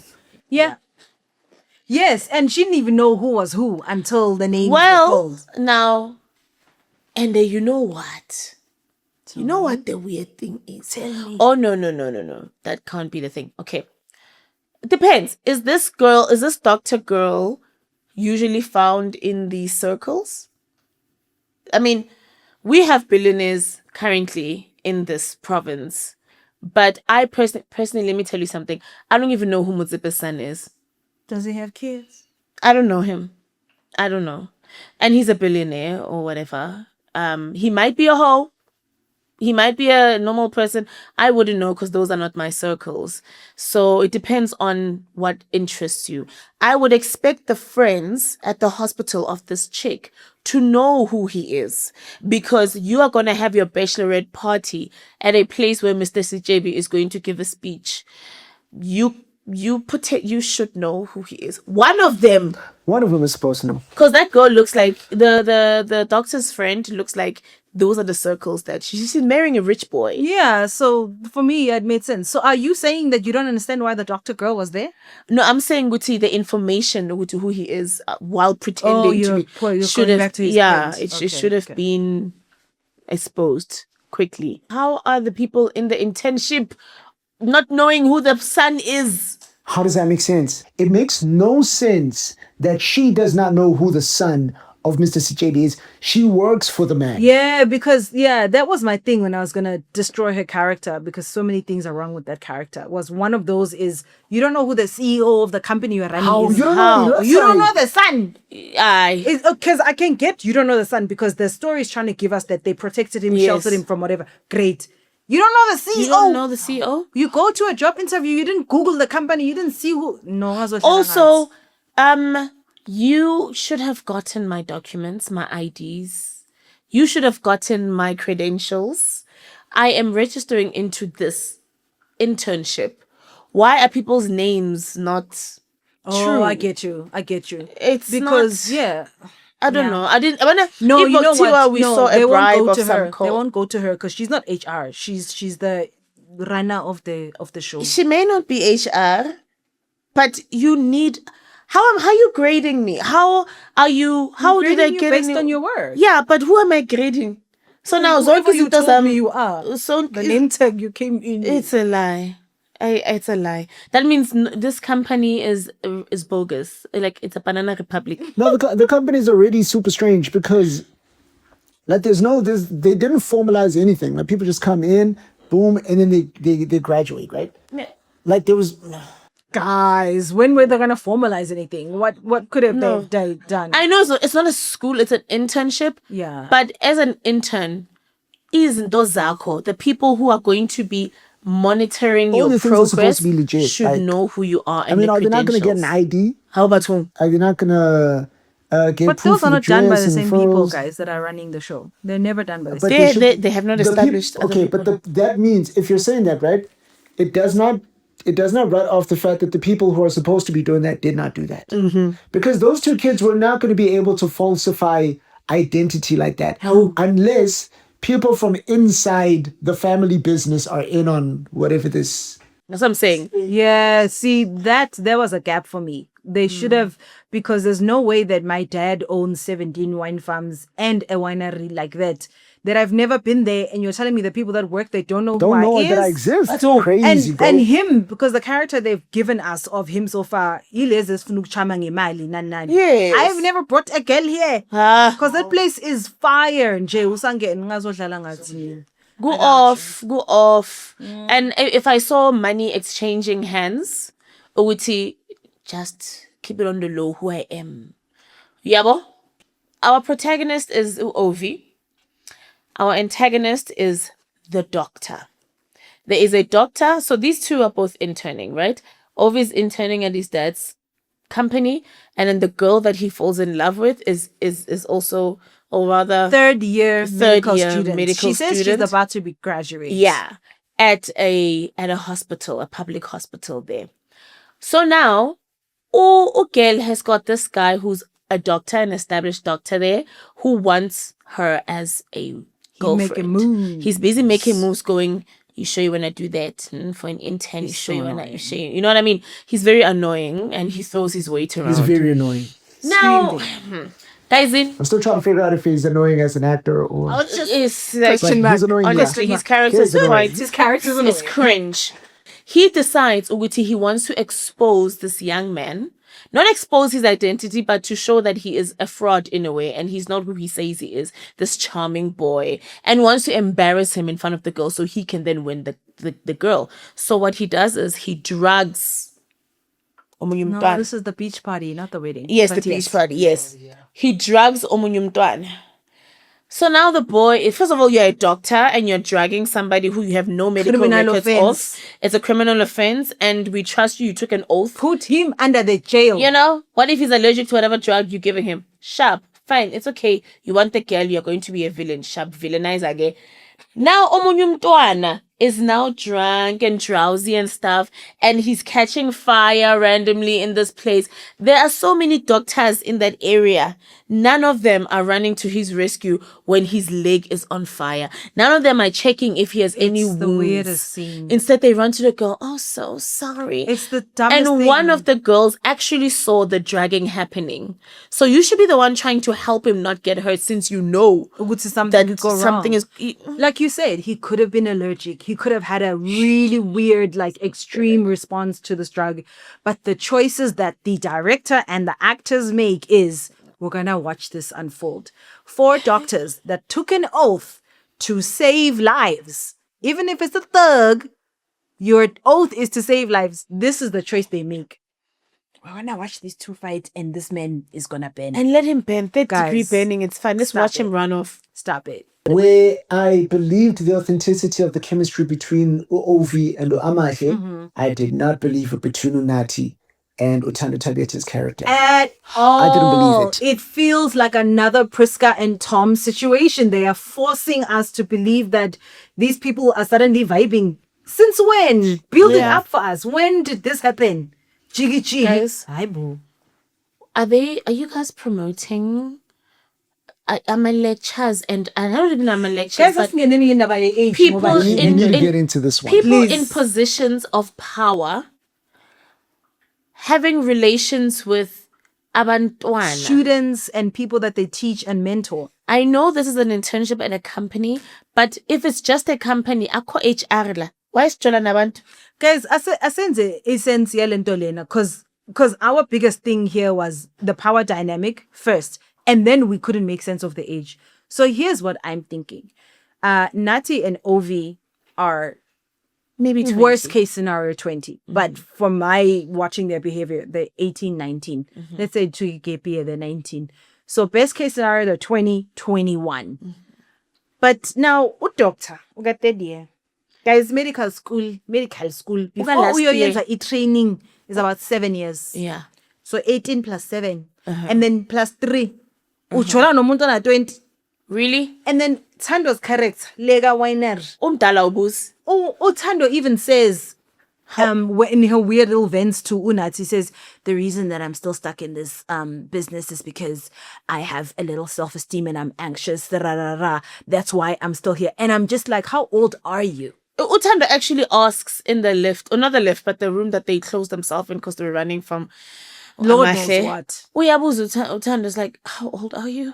Yeah. Yes, and she didn't even know who was who until the name was Well, called. now, and you know what? You know what the weird thing is? Oh, no. That can't be the thing. Okay. It depends. Is this doctor girl usually found in these circles? I mean, we have billionaires currently in this province, but I personally, let me tell you something. I don't even know who Muzipe's son is. Does he have kids? I don't know him. I don't know. And he's a billionaire or whatever. He might be a hoe. He might be a normal person. I wouldn't know because those are not my circles. So it depends on what interests you. I would expect the friends at the hospital of this chick to know who he is because you are going to have your bachelorette party at a place where Mr. CJB is going to give a speech. You should know who he is. One of them is supposed to know. because that girl looks like the doctor's friend looks like those are the circles that she's marrying a rich boy. Yeah, so for me, it made sense. So are you saying that you don't understand why the doctor girl was there? No, I'm saying Guti, the information to who he is while pretending to be you're should going have back to his it should have been exposed quickly. How are the people in the internship not knowing who the son is? How does that make sense? It makes no sense that she does not know who the son of Mr. CJB is. She works for the man. Yeah, because that was my thing when I was gonna destroy her character because so many things are wrong with that character. Was one of those is you don't know who the CEO of the company you're running How? is. You don't know the You don't son. know the son. Aye. Because I can get you don't know the son because the story is trying to give us that they protected him, Yes. sheltered him from whatever. Great. You don't know the CEO. You don't know the CEO? You go to a job interview. You didn't Google the company. You didn't see who. No. Also, you should have gotten my documents, my IDs. You should have gotten my credentials. I am registering into this internship. Why are people's names not true? I get you. It's because not, I don't Yeah. know. I wanna. No, you know what? We saw a they won't bribe go of to some her. They call. won't go to her because she's not HR. She's the runner of the show. She may not be HR, but you need. How are you grading me? How are you? How did I Grading you get based in on your work? Yeah, but who am I grading? So now Whoever Zonke you does told me you are. So The name tag you came in. it's a lie. It's a lie. That means this company is bogus. Like it's a banana republic. No, the company is already super strange because like they didn't formalize anything. Like people just come in, boom, and then they graduate, right? Yeah. Like there was Guys, when were they gonna formalize anything? What could have they done? I know it's not a school, it's an internship. Yeah. But as an intern, izinto zakho, the people who are going to be monitoring All your the things are supposed progress to be legit, should like- know who you are and I mean, the are they not going to get an credentials. ID? How about whom? Are they not going to get But proof those are of not done by address the and same people, referrals? guys, that are running the show. They're never done by the But same. They have not the established other okay, people. but that means if you're saying that, right, it does not write off the fact that the people who are supposed to be doing that did not do that. Mm-hmm. Because those two kids were not going to be able to falsify identity like that unless people from inside the family business are in on whatever this. That's what I'm saying. Yeah, see, there was a gap for me. They should have, because there's no way that my dad owns 17 wine farms and a winery like that I've never been there, and you're telling me the people that work, they don't know who I is? that I exist. That's all. Crazy, bro. And him, because the character they've given us of him so far, yes. I've never brought a girl here. Because that place is fire. Go off. And if I saw money exchanging hands, Uti, just keep it on the low who I am. Yabo? Our protagonist is Ovi. Our antagonist is the doctor. There is a doctor. So these two are both interning, right? Ovi's interning at his dad's company. And then the girl that he falls in love with is also, or rather... third year medical student. She says student. she's about to be graduating. Yeah. At a hospital, a public hospital there. So now, girl has got this guy who's a doctor, an established doctor there, who wants her as a girlfriend. Making moves. He's busy making moves, going, you sure you want to do that? For an intern, you sure you want to, you know what I mean? He's very annoying and he throws his weight around. He's very annoying. Now, guys, I'm still trying to figure out if he's annoying as an actor or... it's like, he's annoying. honestly, yeah. his character's He's annoying. quite... His character's It's cringe. He decides, Uguti, he wants to expose this young man. Not expose his identity, but to show that he is a fraud in a way, and he's not who he says he is, this charming boy, and wants to embarrass him in front of the girl so he can then win the girl. So what he does is he drugs... No, this is the beach party, not the wedding. Yes, But the beach party, yes. He drugs Omunyumtwan. So now the boy, first of all, you're a doctor and you're drugging somebody who you have no medical Criminal records offense. of. It's a criminal offense and we trust you. You took an oath. Put him under the jail. You know, what if he's allergic to whatever drug you're giving him? Sharp, fine, it's okay. You want the girl, you're going to be a villain. Sharp, villainize again. Now Omunyumtwana is now drunk and drowsy and stuff, and he's catching fire randomly in this place. There are so many doctors in that area. None of them are running to his rescue when his leg is on fire. None of them are checking if he has any wounds. the weirdest scene. Instead, they run to the girl. Oh, so sorry. It's the dumbest And thing. one of the girls actually saw the dragging happening. So you should be the one trying to help him not get hurt, since you know something that could go wrong. something is... Like you said, he could have been allergic. He could have had a really weird, like, extreme response to this drug. But the choices that the director and the actors make is, we're going to watch this unfold. 4 doctors that took an oath to save lives. Even if it's a thug, your oath is to save lives. This is the choice they make. We're going to watch these 2 fights and this man is going to burn. And let him burn. Third degree Guys, burning. It's fine. Let's stop watch it. him run off. Stop it. Where I believed the authenticity of the chemistry between Ovi and Amahe, I did not believe it between Unati and Ntobeto's character. At all. I didn't believe it. It feels like another Priska and Tom situation. They are forcing us to believe that these people are suddenly vibing. Since when? Build it up for us. When did this happen? Jiggy Guys. Hi, boo. Are you guys promoting my lectures? And I don't even know my lectures, but People People We in- need to in- get into this one. people Please. in positions of power having relations with abantwana. students and people that they teach and mentor. I know this is an internship at a company, but if it's just a company, akho HR la. Why is Jola nabantu? Guys, asenze essential into lena because our biggest thing here was the power dynamic first, and then we couldn't make sense of the age. So here's what I'm thinking. Nati and Ovi are Maybe 20. Worst case scenario, 20. But from my watching their behavior, they're 18, 19. Let's say to Gepi, they're 19. So best case scenario, they're 20, 21. But now, doctor, we got that year. Guys, medical school, before last we year. training is about 7 years. Yeah. So 18 plus 7. And then plus 3. Uchola no muntu na 20. Really? And then Thando's correct. Lega Weiner. Umdala ubus. Thando even says, in her weird little vents to Unat, he says, the reason that I'm still stuck in this business is because I have a little self-esteem and I'm anxious. That's why I'm still here. And I'm just like, how old are you? Utando actually asks in the lift, or not the lift, but the room that they closed themselves in because they were running from Lord knows what. Utando's like, how old are you?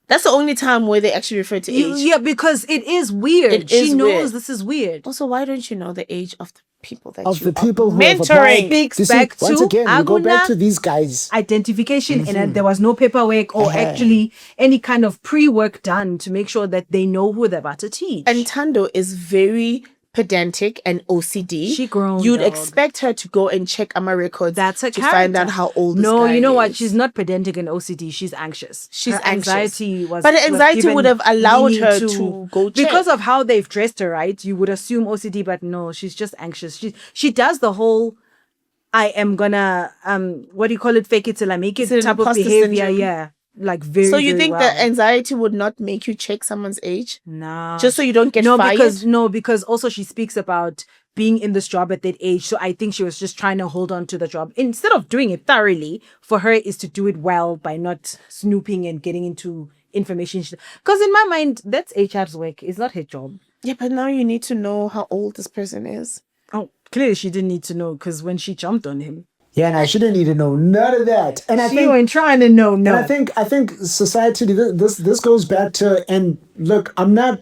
That's the only time where they actually refer to age. Yeah, because it is weird. She knows weird. this is weird. Also, why don't you know the age of the people that Of you the people are who have mentoring? applied. Speaks You see, back once to again, we go back Aguna. to these guys. Identification and there was no paperwork or actually any kind of pre-work done to make sure that they know who they're about to teach. And Tando is very pedantic and OCD. She grown, You'd dog. expect her to go and check Amma records. That's her to character. find out how old. This No, guy you know what? is. She's not pedantic and OCD. She's anxious. She's Her anxious. anxiety was, But the was anxiety given would have allowed meaning her to go check. because of how they've dressed her. Right? You would assume OCD, but no, she's just anxious. She does the whole. I am gonna what do you call it? Fake it till I make it Is it type of imposter behavior. syndrome? Yeah, like very. So you very think well. that anxiety would not make you check someone's age? No. Just so you don't get fired? Because also she speaks about being in this job at that age. So I think she was just trying to hold on to the job. Instead of doing it thoroughly, for her is to do it well by not snooping and getting into information. Because in my mind, that's HR's work. It's not her job. Yeah, but now you need to know how old this person is. Oh, clearly she didn't need to know because when she jumped on him. Yeah, and I shouldn't need to know none of that. And I She think, ain't trying to know, no. and I think society. This goes back to, and look, I'm not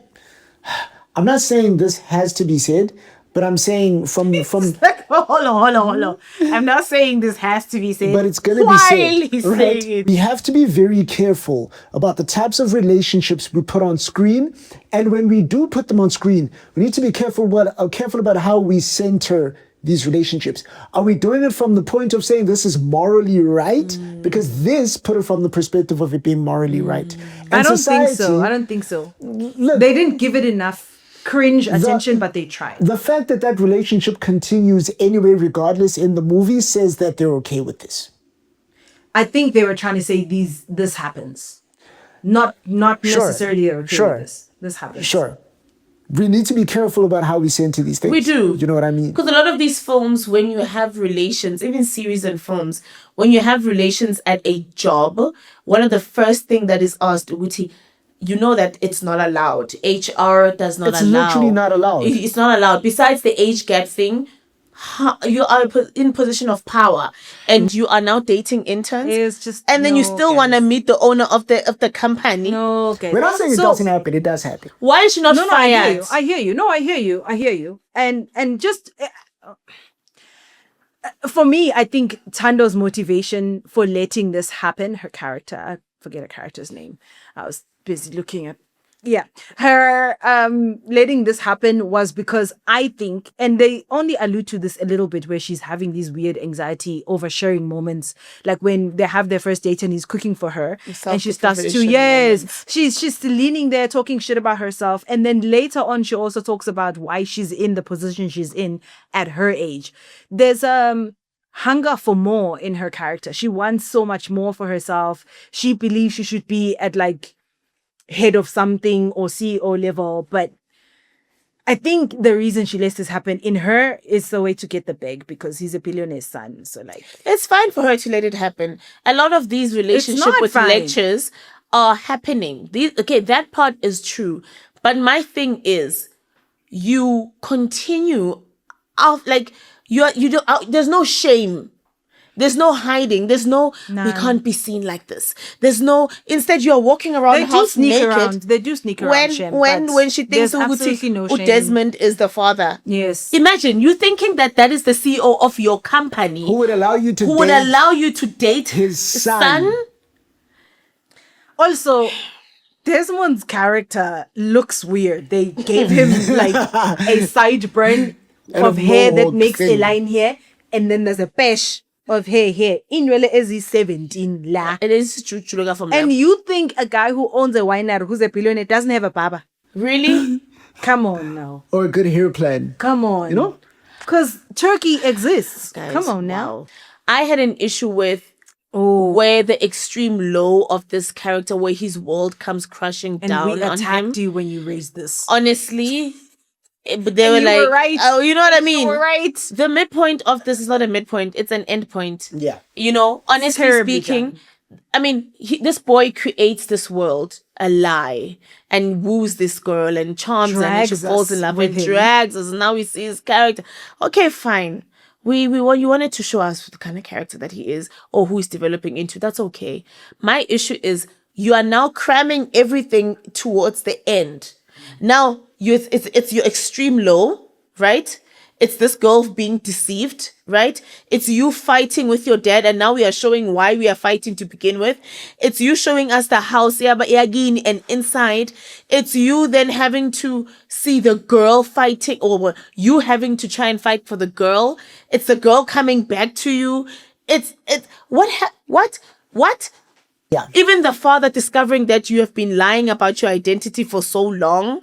saying this has to be said, but I'm saying from hold on. I'm not saying this has to be said. but it's going to be Quietly said, right? say it. We have to be very careful about the types of relationships we put on screen, and when we do put them on screen, we need to be careful about how we center these relationships. Are we doing it from the point of saying this is morally right? Because this put it from the perspective of it being morally right. And I don't think so. society- I don't think so. Look, They didn't give it enough cringe attention, but they tried. the fact that that relationship continues anyway, regardless, in the movie says that they're okay with this. I think they were trying to say this happens. Not Sure. necessarily they're okay Sure. with this. This happens. Sure. We need to be careful about how we say into these things. We do. You know what I mean? Because a lot of these films, when you have relations, even series and films, when you have relations at a job, one of the first thing that is asked, Uti, you know that it's not allowed. HR does not It's allow. literally not allowed. It's not allowed. Besides the age gap thing, you are in position of power and you are now dating interns. It's just and then you no, still guys. want to meet the owner of the company. No, okay. We're not saying it So- doesn't happen. It does happen. Why is she not No, fired? I hear you. No, I hear you. And just for me, I think Tando's motivation for letting this happen, her character, I forget her character's name. I was busy looking at. Yeah, her letting this happen was because I think, and they only allude to this a little bit, where she's having these weird anxiety oversharing moments, like when they have their first date and he's cooking for her, and she starts to Self-depreciation moments. she's still leaning there talking shit about herself, and then later on she also talks about why she's in the position she's in at her age. There's hunger for more in her character. She wants so much more for herself. She believes she should be at like head of something or CEO level, but I think the reason she lets this happen in her is the way to get the bag because he's a billionaire's son. So like, It's fine for her to let it happen. A lot of these relationship not with fine. lectures are happening. That part is true. But my thing is, you continue out like you don't. There's no shame. There's no hiding. There's no, we can't be seen like this. There's no, instead you're walking around they the do house sneak naked. around. They do sneak around. Shem, but When she thinks there's absolutely no shame. Desmond is the father. Yes. Imagine you thinking that is the CEO of your company Who would allow you to who would date allow you to date his son? Also, Desmond's character looks weird. They gave him like a sideburn And of a hair that mohawk makes a thing. line here, and then there's a patch of hair here. Inwele is 17 la. It is true from And that. you think a guy who owns a winery, who's a billionaire, doesn't have a baba? Really? Come on now. Or a good hair plan. Come on. You know? Because Turkey exists. Guys, Come on now. wow. I had an issue with Oh, where the extreme low of this character, where his world comes crashing and down we on him. attacked you when you raised this. Honestly, but they were You like, were right. oh, you know what I mean? You were right. The midpoint of this is not a midpoint; it's an end point. Yeah. You know, honestly Terribly speaking, done. I mean, this boy creates this world, a lie, and woos this girl and charms her, and she Drags falls us in love with and him. drags us. And now we see his character. Okay, fine. You wanted to show us the kind of character that he is or who he's developing into. That's okay. My issue is you are now cramming everything towards the end. Now it's your extreme low, right? It's this girl being deceived, right? It's you fighting with your dad, and now we are showing why we are fighting to begin with. It's you showing us the house, yeah, but again, and inside. It's you then having to see the girl fighting, or you having to try and fight for the girl. It's the girl coming back to you. What? Yeah. Even the father discovering that you have been lying about your identity for so long.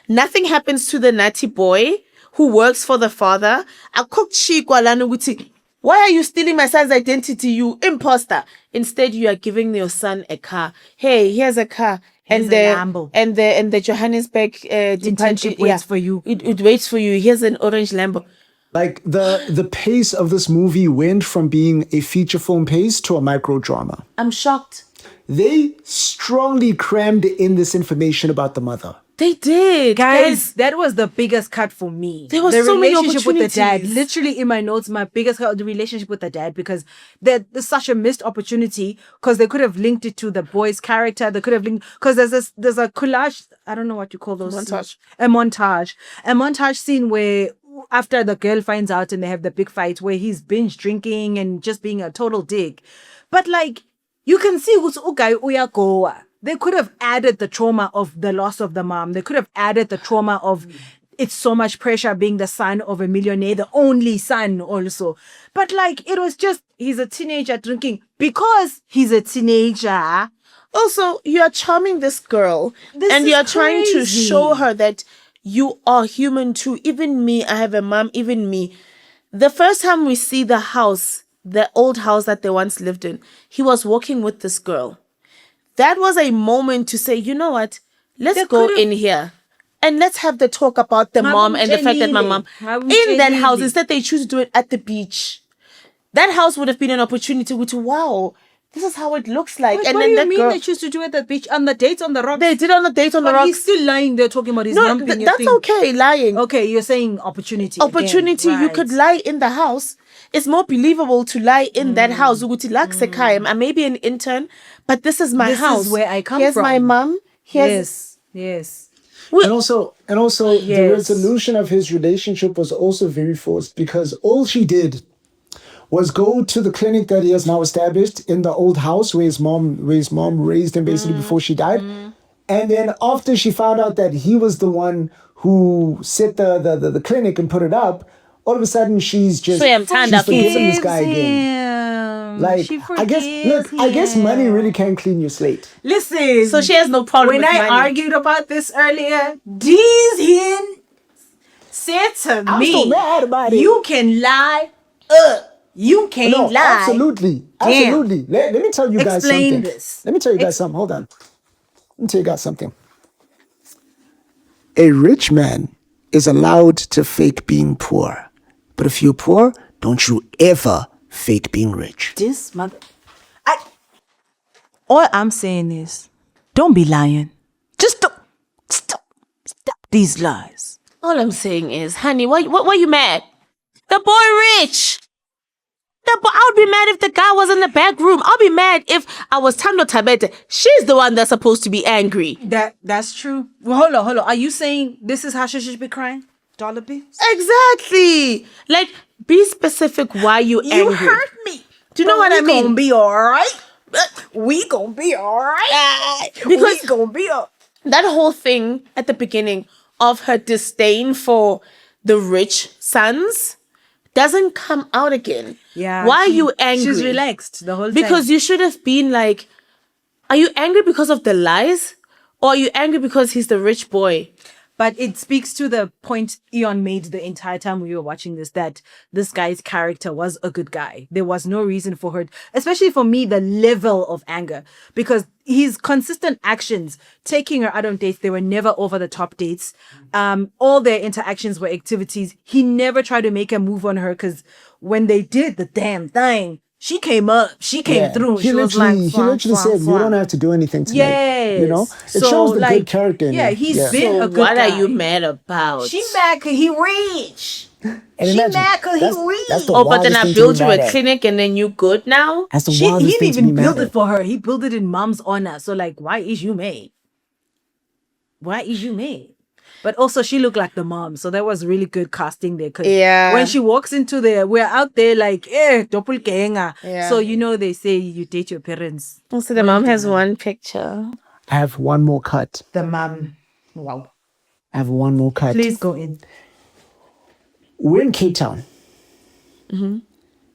Nothing happens to the natty boy who works for the father. Why are you stealing my son's identity, you imposter? Instead, you are giving your son a car. Hey, here's a car. Here's a Lambo. And the Johannesburg Internship waits for you. It waits for you. Here's an orange Lambo. Like the pace of this movie went from being a feature film pace to a micro drama. I'm shocked. They strongly crammed in this information about the mother. They did. Guys, that was the biggest cut for me. There was the so many relationship with the dad. opportunities. Literally in my notes, my biggest cut, the relationship with the dad, because there's such a missed opportunity, because they could have linked it to the boy's character. They could have linked, because there's a collage. I don't know what you call those. Montage. A montage scene where after the girl finds out and they have the big fight where he's binge drinking and just being a total dick. But like, you can see who's okay uyagoa. They could have added the trauma of the loss of the mom. They could have added the trauma of it's so much pressure being the son of a millionaire, the only son also. But like, it was just, he's a teenager drinking because he's a teenager. Also, you are charming this girl, and is you are trying to crazy. show her that you are human too. Even me, I have a mom, even me. The first time we see the house, the old house that they once lived in, he was walking with this girl. That was a moment to say, you know what? Let's go in here and let's have the talk about the mom and the fact that my mom in that house. Instead, they choose to do it at the beach. That house would have been an opportunity to, wow, this is how it looks like. But and what then do you that mean girl, they choose to do it at the beach on the dates on the rocks? they did on the date on the But rocks. he's still lying there talking about his No, mom being a that's thing. okay, lying. Okay, you're saying opportunity. Opportunity, again. you Right. could lie in the house. It's more believable to lie in that house. I may be an intern, but this is my This is house. where I come Here's from. my mom. Here's Yes. And also the Yes. resolution of his relationship was also very forced, because all she did was go to the clinic that he has now established in the old house where his mom raised him basically before she died. And then after she found out that he was the one who set the clinic and put it up, all of a sudden she's just So I'm tired of forgiving this Forgives guy again. him. Like, She I guess money him. really can clean your slate. Listen. So she has no problem When with I money. argued about this earlier, these hin said to I'm me, so mad about it. you can lie. You can't No, lie. absolutely. Damn. Absolutely. Let me tell you guys Explain something. this. Let me tell you guys something. Hold on. Let me tell you guys something. A rich man is allowed to fake being poor. But if you're poor, don't you ever fake being rich. This mother. All I'm saying is, don't be lying. Just stop these lies. All I'm saying is, honey, why you mad? The boy rich. I would be mad if the guy was in the back room. I'll be mad if I was Thandolwethu. She's the one that's supposed to be angry. That's true. Well, hold on. Are you saying this is how she should be crying? Dollar bills? Exactly. Like, be specific why you angry. You hurt me. Do you know what I mean? We gonna be all right. We gonna be all right. Because we gonna be all that whole thing at the beginning of her disdain for the rich sons doesn't come out again. Yeah. Why are you angry? She's relaxed the whole time. Because you should have been like, are you angry because of the lies? Or are you angry because he's the rich boy? But it speaks to the point Eon made the entire time we were watching this, that this guy's character was a good guy. There was no reason for her, especially for me, the level of anger. Because his consistent actions, taking her out on dates, they were never over the top dates. All their interactions were activities. He never tried to make a move on her, because when they did the damn thing, she came up, she came through. He literally said, "You don't have to do anything tonight." Yes. You know, it shows the good character. Yeah, he's been a good What guy. are you mad about? She mad because he rich. And She imagine, mad 'cause he that's- rich. that's the Oh, but then wildest I thing to built be you mad a at. clinic and then you good now? That's the He wildest didn't thing to be even mad build at. it for her. He built it in mom's honor. So like, why is you mad? Why is you mad? But also she looked like the mom. So that was really good casting there. 'Cause Yeah. when she walks into we're out there like, doppelganger. Yeah. So, they say you date your parents. So the mom has one picture. I have one more cut. The mom. Wow. I have one more cut. Please go in. We're in Cape Town. Mm-hmm.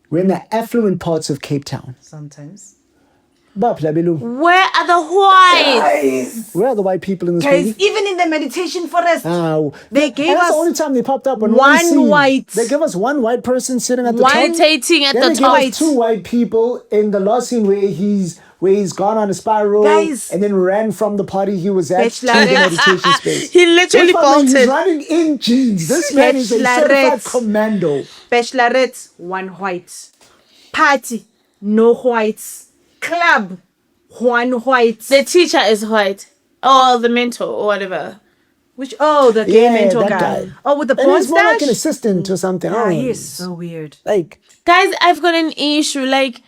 We're in the affluent parts of Cape Town. Sometimes. Bapla Where are the whites? Where are the white people in this Guys, movie? even in the meditation forest, they gave That's us the only time they popped up on one scene. white. They give us one white person sitting at the top. Meditating at Then the they top. give us two white people in the last scene where he's gone on a spiral Guys. and then ran from the party he was at to the Bachelorette. meditation space. He literally This man, he's bolted. running in jeans. This man is a certified Bachelorette. commando. Bachelorette, one white. Party, no whites. Club, one white. The teacher is white. Or the mentor or whatever. The gay Yeah, mentor that guy. guy. Oh, with the And porn he's more like an stash? assistant or something. Yeah, Oh, he is so weird. like Guys, I've got an issue. Like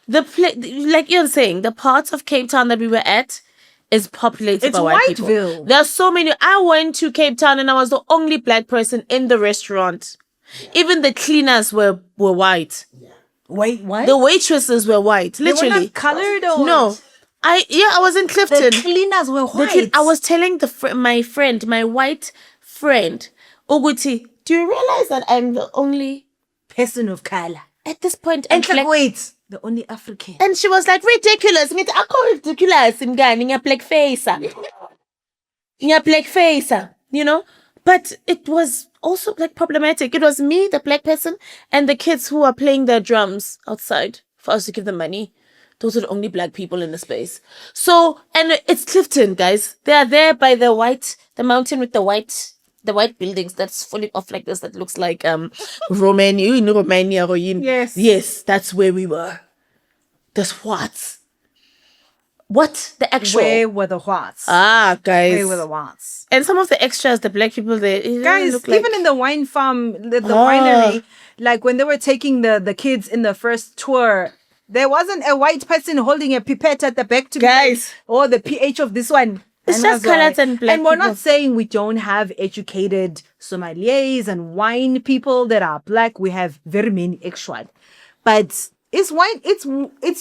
like you're saying, the parts of Cape Town that we were at is populated It's by white people. Whiteville. There are so many. I went to Cape Town and I was the only black person in the restaurant. Even the cleaners were white. Wait, what? The waitresses were white. They were Literally. not colored or No. I was in Clifton. The cleaners were white. I was telling my white friend, Oguti, do you realize that I'm the only person of color. at this point? I'm And like, black. wait, the only African. And she was like, ridiculous. Ngithi, akho ridiculous, mngani, ngiya-black face. Ngiya-black face, But it was also like problematic. It was me, the black person, and the kids who are playing their drums outside for us to give them money. Those are the only black people in the space. So, and it's Clifton, guys. They are there by the mountain with the white buildings that's fully off like this. That looks like Romania. You know Romania, Yes. Yes, that's where we were. There's what? What? The actual. Where were the whites? Ah, guys. Where were the whites? And some of the extras, the black people, they Guys, look like, even in the wine farm, the winery, like when they were taking the kids in the first tour, there wasn't a white person holding a pipette at the back to Guys. be like, the pH of this one. It's And just I was colours and black And we're people. not saying we don't have educated sommeliers and wine people that are black. We have very many extra. But it's wine, it's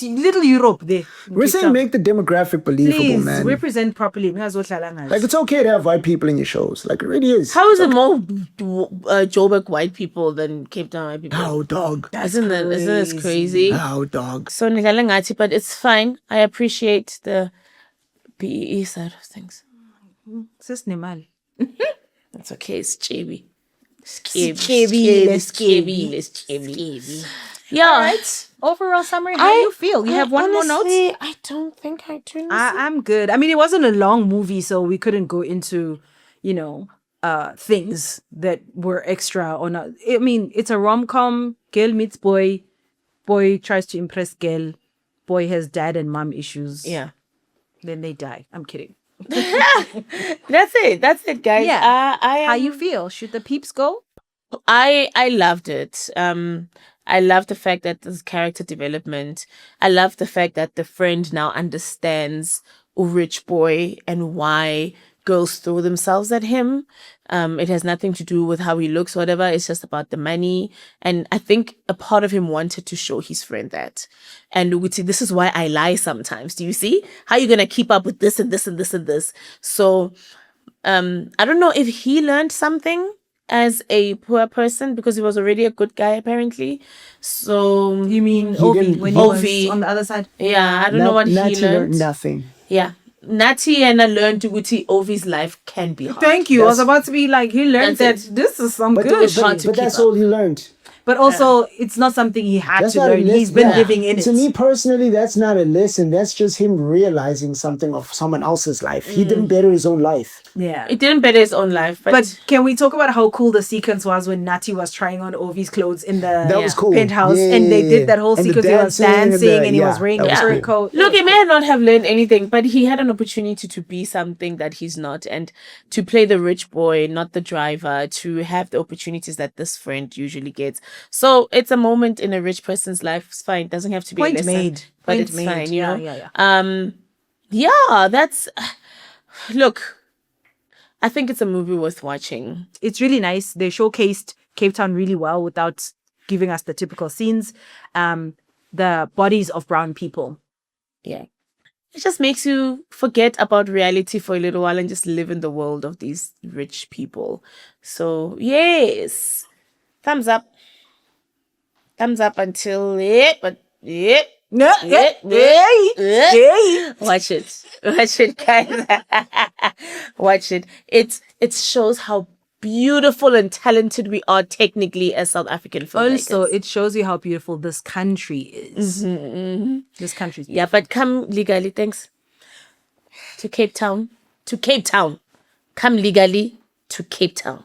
little Europe there. we're saying make the demographic believable, Please man. represent properly. Like it's okay to have white people in your shows. Like it really is. how is it more Joburg white people than Cape Town white people? How dog? Isn't this crazy? How dog? So Nigalangati, but it's fine. I appreciate the BEE side of things. Sis Nemal. It's okay. It's JB. Yeah. Right. Overall summary, how do you feel? You have one more note? I don't think I do. I'm good. I mean, it wasn't a long movie, so we couldn't go into, things that were extra or not. I mean, it's a rom-com. Girl meets boy. Boy tries to impress girl. Boy has dad and mom issues. Yeah. Then they die. I'm kidding. That's it, guys. Yeah. I How you feel? Should the peeps go? I loved it. I love the fact that there's character development. I love the fact that the friend now understands a rich boy and why girls throw themselves at him. It has nothing to do with how he looks or whatever. It's just about the money. And I think a part of him wanted to show his friend that. And we'd say, this is why I lie sometimes. Do you see? How are you going to keep up with this and this and this and this? So I don't know if he learned something as a poor person because he was already a good guy apparently. So You mean He Ovi didn't- when he Ovi. was on the other side? yeah, I don't know what Nati he learned. nothing. Yeah, Nati and I learned Guti Ovi's life can be hard. Thank you. I was That's- about to be like, he learned that That's this is some But, good but, shit. that's keep all he learned. But also, it's not something he had That's to not a learn. lesson. He's been Yeah. living in it. To me personally, that's not a lesson. That's just him realizing something of someone else's life. He didn't better his own life. Yeah. It didn't better his own life, But can we talk about how cool the sequence was when Nati was trying on Ovi's clothes in the That was cool. penthouse, Yeah, and they did that whole and the sequence. He was dancing and dancing the- and he was yeah, wearing that a was fur cool. coat. look, he may not have learned anything, but he had an opportunity to be something that he's not, and to play the rich boy, not the driver, to have the opportunities that this friend usually gets. So it's a moment in a rich person's life. It's fine. It doesn't have to be Point a lesson, made. but Point it's made. fine. You Yeah, know. yeah. Yeah, that's. Look, I think it's a movie worth watching. It's really nice. They showcased Cape Town really well without giving us the typical scenes. The bodies of brown people. Yeah. It just makes you forget about reality for a little while and just live in the world of these rich people. So, yes. Thumbs up. Thumbs up until it, but yeah. Watch it. Watch it, guys. Watch it. It shows how beautiful and talented we are technically as South African filmmakers. Also, it shows you how beautiful this country is. This country is yeah, but come legally, thanks. To Cape Town. To Cape Town. Come legally to Cape Town.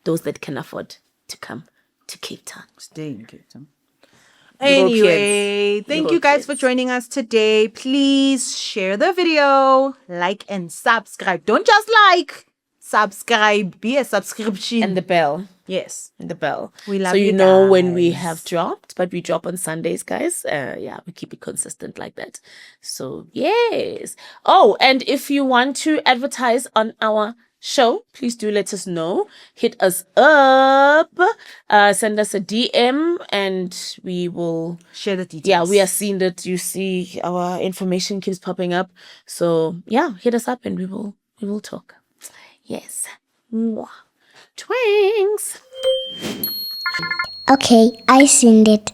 Those that can afford to come to Cape Town. stay in Cape Town. Little Anyway, kids. thank Little you guys for kids. joining us today. Please share the video, like and subscribe. Don't just like, subscribe. Be a subscription. And the bell. yes. And the bell. We love so you you know when we guys. have dropped, but we drop on Sundays, guys. Yeah, we keep it consistent like that. So yes. Oh, and if you want to advertise on our show, please do let us know. Hit us up. Send us a DM and we will Share the details. yeah, we are seeing that you see our information keeps popping up. So yeah, hit us up and we will talk. Yes. Mwah. Twinks. Okay, I seen it.